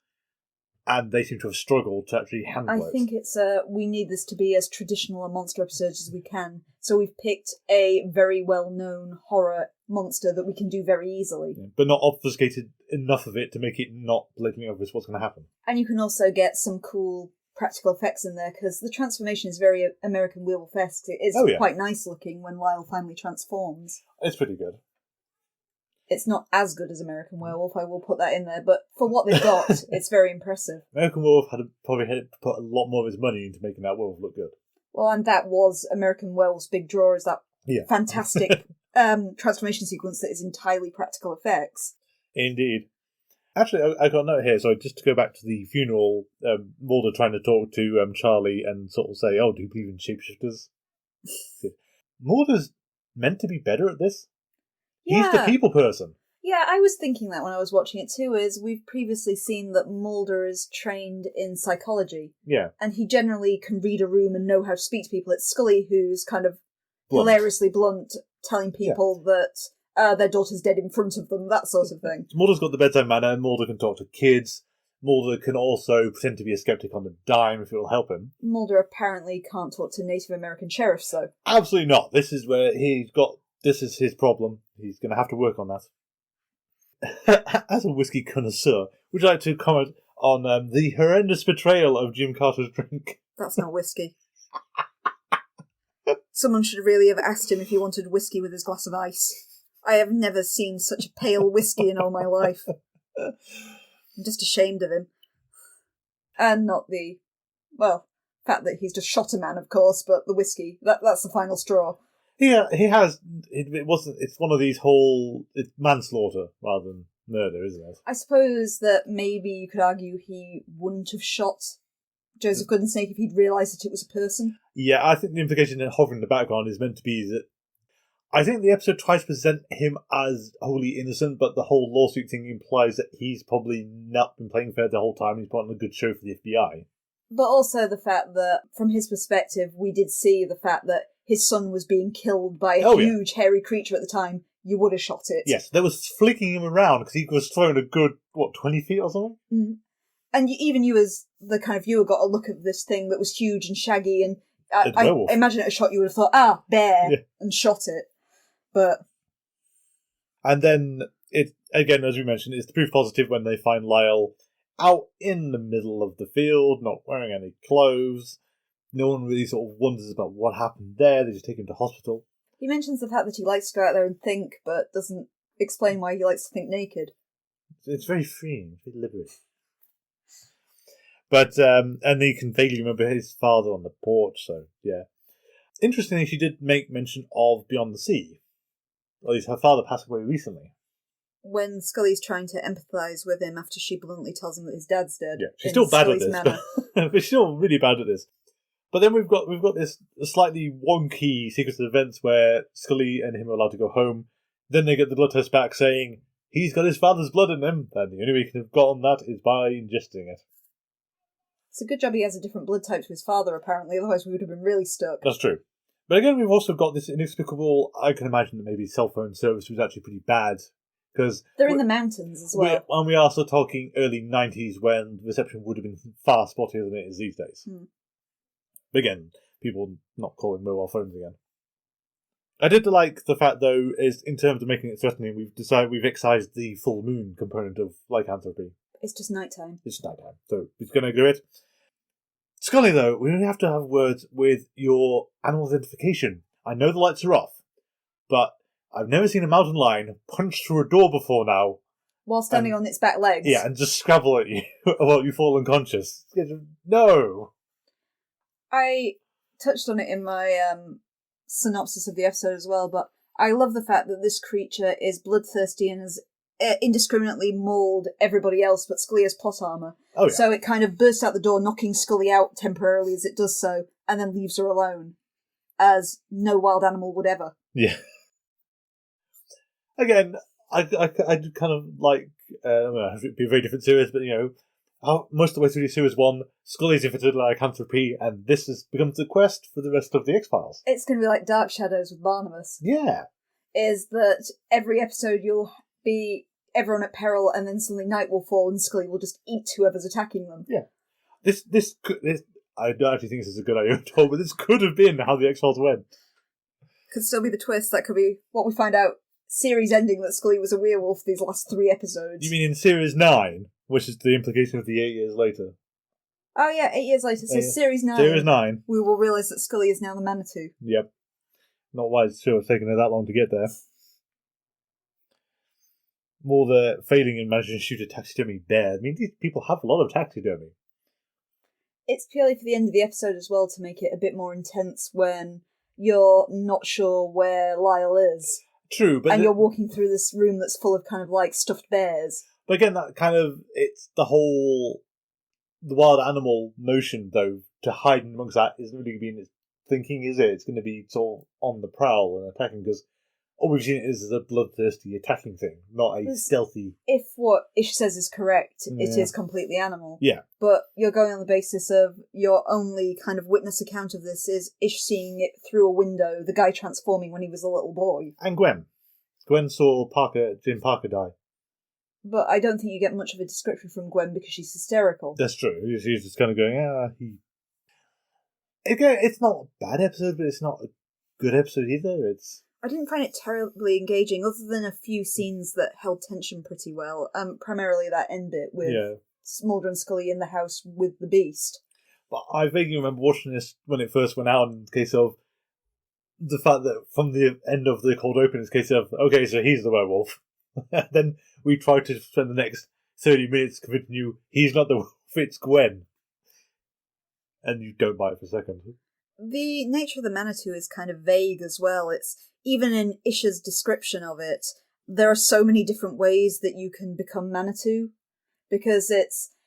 And they seem to have struggled to actually handle it. I think it's, we need this to be as traditional a monster episode as we can. So we've picked a very well-known horror monster that we can do very easily. Yeah, but not obfuscated enough of it to make it not blatantly obvious what's going to happen. And you can also get some cool practical effects in there, because the transformation is very American Werewolf-esque. It is quite nice looking when Lyle finally transforms. It's pretty good. It's not as good as American Werewolf, I will put that in there, but for what they've got, it's very impressive. American Werewolf probably had to put a lot more of his money into making that werewolf look good. Well, and that was American Werewolf's big draw, is that fantastic transformation sequence that is entirely practical effects. Indeed. Actually, I got a note here, so just to go back to the funeral, Mulder trying to talk to Charlie and sort of say, oh, do you believe in shapeshifters? Mulder's meant to be better at this. Yeah. He's the people person. Yeah, I was thinking that when I was watching it too, is we've previously seen that Mulder is trained in psychology. Yeah. And he generally can read a room and know how to speak to people. It's Scully who's kind of hilariously blunt, telling people that their daughter's dead in front of them, that sort of thing. Mulder's got the bedside manner, Mulder can talk to kids, Mulder can also pretend to be a skeptic on the dime if it will help him. Mulder apparently can't talk to Native American sheriffs, though. Absolutely not. This is where this is his problem. He's going to have to work on that. As a whiskey connoisseur, would you like to comment on the horrendous betrayal of Jim Carter's drink? That's not whiskey. Someone should really have asked him if he wanted whiskey with his glass of ice. I have never seen such a pale whiskey in all my life. I'm just ashamed of him. And not the, fact that he's just shot a man, of course, but the whiskey, that's the final straw. Yeah, he has. It's one of these it's manslaughter rather than murder, isn't it? I suppose that maybe you could argue he wouldn't have shot Joseph Goodsnake if he'd realised that it was a person. Yeah, I think the implication in hovering in the background is meant to be that I think the episode tries to present him as wholly innocent, but the whole lawsuit thing implies that he's probably not been playing fair the whole time. He's put on a good show for the FBI. But also the fact that, from his perspective, we did see the fact that his son was being killed by a huge, hairy creature at the time. You would have shot it. Yes, that was flicking him around because he was thrown a good, 20 feet or something? Mm. And even you as the kind of viewer got a look at this thing that was huge and shaggy, and I imagine at a shot you would have thought, bear, and shot it. But... And then, again, as we mentioned, it's the proof positive when they find Lyle out in the middle of the field, not wearing any clothes. No one really sort of wonders about what happened there. They just take him to hospital. He mentions the fact that he likes to go out there and think, but doesn't explain why he likes to think naked. It's very freeing, it's very liberating. But, and he can vaguely remember his father on the porch, so, yeah. Interestingly, she did make mention of Beyond the Sea. At least her father passed away recently. When Scully's trying to empathise with him after she bluntly tells him that his dad's dead. Yeah, she's still bad Scully's at this. But she's still really bad at this. But then we've got this slightly wonky sequence of events where Scully and him are allowed to go home. Then they get the blood test back saying he's got his father's blood in him, and the only way he can have gotten that is by ingesting it. It's a good job he has a different blood type to his father, apparently, otherwise we would have been really stuck. That's true. But again, we've also got this inexplicable, I can imagine that maybe cell phone service was actually pretty bad. Because they're in the mountains as well. And we are also talking early 90s when reception would have been far spottier than it is these days. Again, people not calling mobile phones again. I did like the fact, though, is in terms of making it threatening, we've excised the full moon component of lycanthropy. It's just nighttime. It's nighttime, so it's going to do it. Scully, though, we only have to have words with your animal identification. I know the lights are off, but I've never seen a mountain lion punch through a door before now. While standing on its back legs. Yeah, and just scrabble at you while you fall unconscious. No! I touched on it in my synopsis of the episode as well, but I love the fact that this creature is bloodthirsty and as indiscriminately mauled everybody else but Scully as plot armour. Oh, yeah. So it kind of bursts out the door, knocking Scully out temporarily as it does so, and then leaves her alone, as no wild animal would ever. Yeah. Again, I kind of like, it'd be a very different series, but, most of the way through Series 1, Scully's infected by lycanthropy, and this becomes the quest for the rest of the X-Files. It's going to be like Dark Shadows with Barnabas. Yeah. Is that every episode you'll be everyone at peril, and then suddenly night will fall and Scully will just eat whoever's attacking them. Yeah. This I don't actually think this is a good idea at all, but this could have been how the X-Files went. Could still be the twist. That could be what we find out. Series ending that Scully was a werewolf these last 3 episodes. You mean in Series 9, which is the implication of the 8 years later? Oh yeah, 8 years later. So Series 9. Series 9. We will realise that Scully is now the Manitou. Yep. Not why it's sure it's taken her that long to get there. More the failing in managing to shoot a taxidermy bear. I mean, these people have a lot of taxidermy. It's purely for the end of the episode as well to make it a bit more intense when you're not sure where Lyle is. True, but... And you're walking through this room that's full of kind of like stuffed bears. But again, that kind of... It's the whole... The wild animal notion, though, to hide amongst that isn't really going to be in its thinking, is it? It's going to be sort of on the prowl and attacking, because all we've seen is a bloodthirsty attacking thing, not a stealthy... If what Ish says is correct, it is completely animal. Yeah. But you're going on the basis of your only kind of witness account of this is Ish seeing it through a window, the guy transforming when he was a little boy. And Gwen. Gwen saw Jim Parker die. But I don't think you get much of a description from Gwen because she's hysterical. That's true. She's just kind of going, he... Again, it's not a bad episode, but it's not a good episode either. I didn't find it terribly engaging, other than a few scenes that held tension pretty well. Primarily that end bit with Mulder and Scully in the house with the beast. But I vaguely remember watching this when it first went out, in the case of the fact that from the end of the cold open, it's a case of, okay, so he's the werewolf. Then we tried to spend the next 30 minutes convincing you he's not the werewolf, it's Gwen. And you don't buy it for a second. The nature of the Manitou is kind of vague as well. It's even in Isha's description of it, there are so many different ways that you can become Manitou, because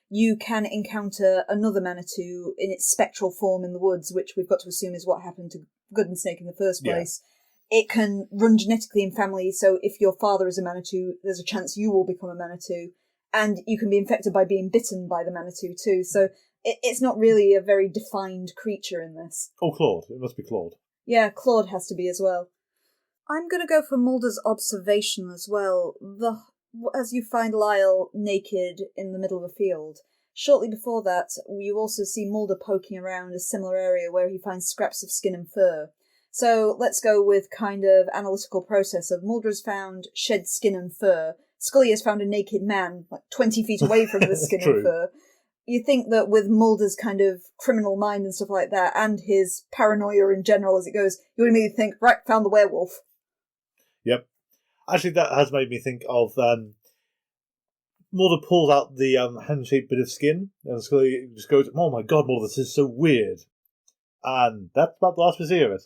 you can encounter another Manitou in its spectral form in the woods, which we've got to assume is what happened to Good and Snake in the first place. Yeah. It can run genetically in family, so if your father is a Manitou, there's a chance you will become a Manitou, and you can be infected by being bitten by the Manitou too, so it's not really a very defined creature in this. Oh, Claude. It must be Claude. Yeah, Claude has to be as well. I'm going to go for Mulder's observation as well. As you find Lyle naked in the middle of a field. Shortly before that, you also see Mulder poking around a similar area where he finds scraps of skin and fur. So let's go with kind of analytical process of Mulder has found shed skin and fur. Scully has found a naked man, like 20 feet away from the skin and fur. You think that with Mulder's kind of criminal mind and stuff like that, and his paranoia in general as it goes, you would immediately think, right, found the werewolf. Yep. Actually, that has made me think of Mulder pulls out the hand-shaped bit of skin, and Scully just goes, oh my god, Mulder, this is so weird. And that's about the last we see of it.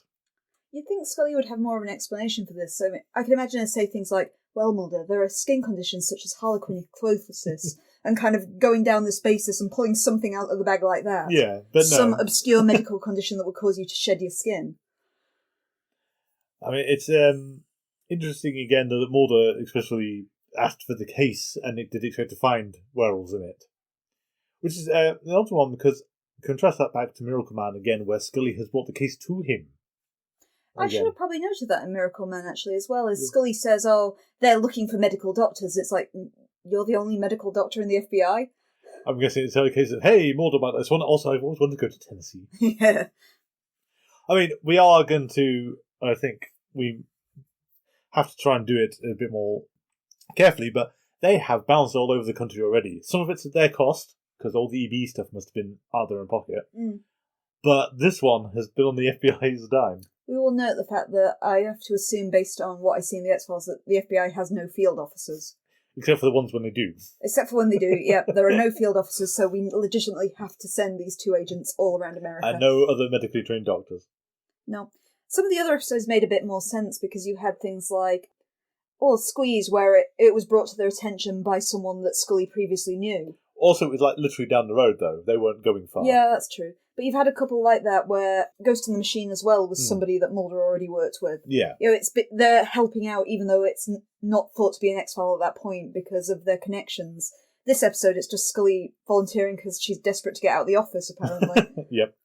You'd think Scully would have more of an explanation for this, so I can imagine her say things like, well, Mulder, there are skin conditions such as harlequinophosis, and kind of going down this basis and pulling something out of the bag like that. Yeah, but no. Some obscure medical condition that would cause you to shed your skin. I mean, it's interesting again that Mulder especially asked for the case and it did expect to find werewolves in it. Which is an odd one because contrast that back to Miracle Man again, where Scully has brought the case to him. I should have probably noted that in Miracle Man actually as well, as Scully says, oh, they're looking for medical doctors. It's like, you're the only medical doctor in the FBI? I'm guessing it's a case of, hey, Mulder about this one. Also, I've always wanted to go to Tennessee. Yeah. I mean, we are going to, I think we have to try and do it a bit more carefully, but they have bounced all over the country already. Some of it's at their cost, because all the EB stuff must have been out of their own pocket. Mm. But this one has been on the FBI's dime. We will note the fact that I have to assume, based on what I see in the X-Files, that the FBI has no field officers. Except for the ones when they do. Except for when they do, yeah. There are no field officers, so we legitimately have to send these 2 agents all around America. And no other medically trained doctors. No. Some of the other episodes made a bit more sense because you had things like Or Squeeze, where it was brought to their attention by someone that Scully previously knew. Also, it was like literally down the road, though. They weren't going far. Yeah, that's true. But you've had a couple like that where Ghost in the Machine as well was somebody that Mulder already worked with. Yeah. You know, they're helping out even though it's not thought to be an X-File at that point because of their connections. This episode, it's just Scully volunteering because she's desperate to get out of the office, apparently. Yep.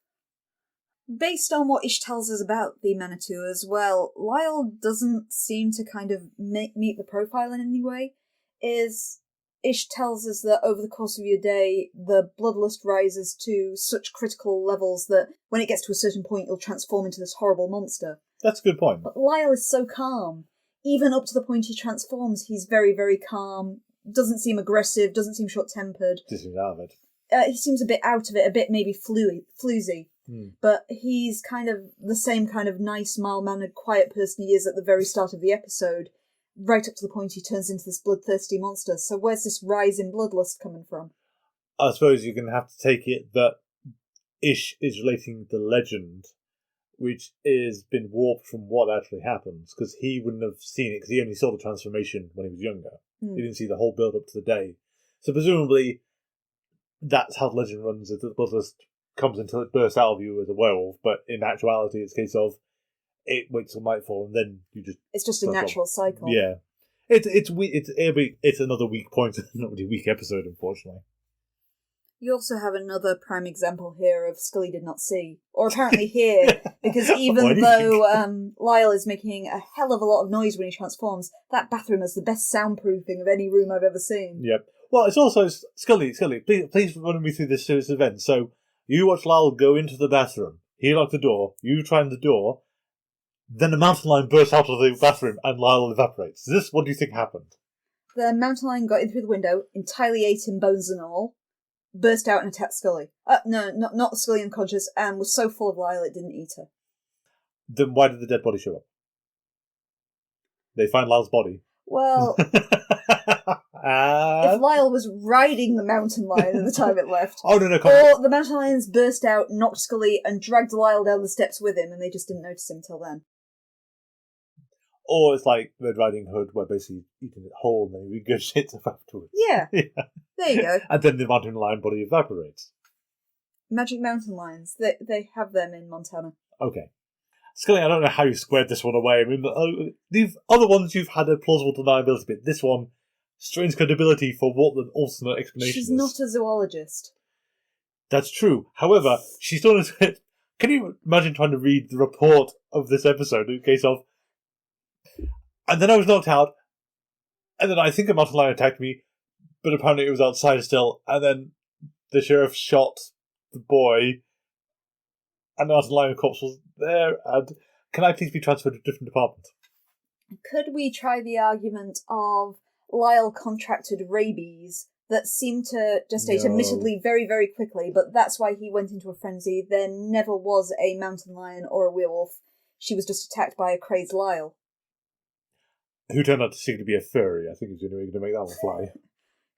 Based on what Ish tells us about the Manitou as well, Lyle doesn't seem to kind of meet the profile in any way. Ish tells us that over the course of your day, the bloodlust rises to such critical levels that when it gets to a certain point, you'll transform into this horrible monster. That's a good point. But Lyle is so calm. Even up to the point he transforms, he's very, very calm, doesn't seem aggressive, doesn't seem short-tempered. Just out of it. He seems a bit out of it, a bit maybe floozy. But he's kind of the same kind of nice, mild-mannered, quiet person he is at the very start of the episode, right up to the point he turns into this bloodthirsty monster. So where's this rise in bloodlust coming from? I suppose you're going to have to take it that Ish is relating the legend, which has been warped from what actually happens, because he wouldn't have seen it, because he only saw the transformation when he was younger. He didn't see the whole build-up to the day. So presumably, that's how the legend runs, that the bloodlust comes until it bursts out of you as a werewolf, but in actuality it's a case of it waits till nightfall and then you just... It's just a natural cycle. Yeah. It's another weak point, not really a weak episode, unfortunately. You also have another prime example here of Scully did not see. Or apparently here, because even though Lyle is making a hell of a lot of noise when he transforms, that bathroom has the best soundproofing of any room I've ever seen. Yep. Well, it's also... Scully, please run me through this series of events. So, you watch Lyle go into the bathroom, he locked the door, you try the door, then a mountain lion bursts out of the bathroom and Lyle evaporates. What do you think happened? The mountain lion got in through the window, entirely ate him, bones and all, burst out and attacked Scully. No, not Scully unconscious, and was so full of Lyle it didn't eat her. Then why did the dead body show up? They find Lyle's body. Well, if Lyle was riding the mountain lion at the time it left, or the mountain lions burst out, knocked Scully, and dragged Lyle down the steps with him, and they just didn't notice him till then. Or it's like Red Riding Hood, where basically eating it whole and then he regurgitates it afterwards. Yeah. There you go. And then the mountain lion body evaporates. Magic mountain lions. They have them in Montana. Okay. Scully, I don't know how you squared this one away. I mean, the other ones you've had a plausible deniability bit. This one, strange credibility for what the alternate explanation is. She's not a zoologist. That's true. However, she's done it. Can you imagine trying to read the report of this episode in case of... And then I was knocked out, and then I think a mountain lion attacked me, but apparently it was outside still, and then the sheriff shot the boy, and the mountain lion corpse was there, and can I please be transferred to a different department? Could we try the argument of Lyle contracted rabies that seemed to gestate admittedly very, very quickly, but that's why he went into a frenzy. There never was a mountain lion or a werewolf. She was just attacked by a crazed Lyle. Who turned out to seem to be a furry. I think he's going to make that one fly.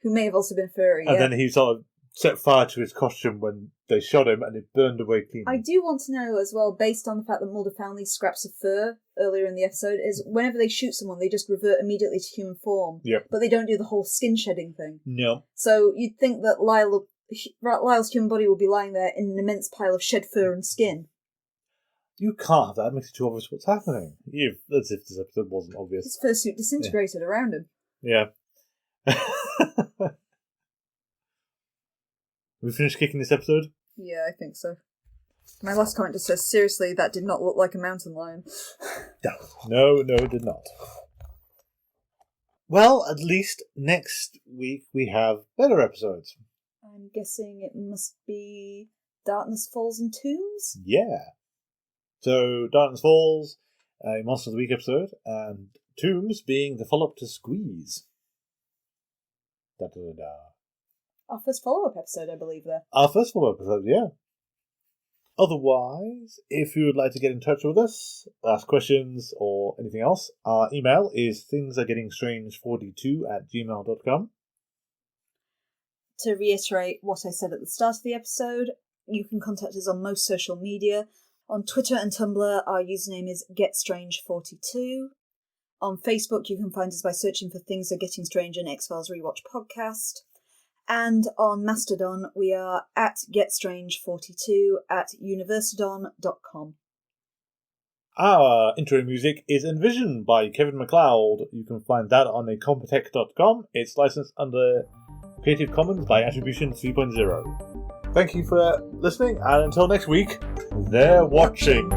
Who may have also been furry, And then he sort of set fire to his costume when they shot him, and it burned away clean. I do want to know as well, based on the fact that Mulder found these scraps of fur earlier in the episode, is whenever they shoot someone, they just revert immediately to human form. Yep. But they don't do the whole skin shedding thing. No. So you'd think that Lyle's human body would be lying there in an immense pile of shed fur and skin. You can't have that. It makes it too obvious what's happening. As if this episode wasn't obvious. His fursuit disintegrated around him. Yeah. We finished kicking this episode? Yeah, I think so. My last comment just says, seriously, that did not look like a mountain lion. No, it did not. Well, at least next week we have better episodes. I'm guessing it must be Darkness Falls and Tombs? Yeah. So, Darkness Falls, a Monster of the Week episode, and Tombs being the follow-up to Squeeze. Da-da-da-da. Our first follow-up episode, I believe, there. Our first follow-up episode, yeah. Otherwise, if you would like to get in touch with us, ask questions or anything else, our email is thingsaregettingstrange42@gmail.com. To reiterate what I said at the start of the episode, you can contact us on most social media. On Twitter and Tumblr, our username is GetStrange42. On Facebook, you can find us by searching for Things Are Getting Strange and X-Files Rewatch Podcast. And on Mastodon, we are at getstrange42 at universadon.com. Our intro music is Envision by Kevin MacLeod. You can find that on incompetech.com. It's licensed under Creative Commons by Attribution 3.0. Thank you for listening, and until next week, they're watching.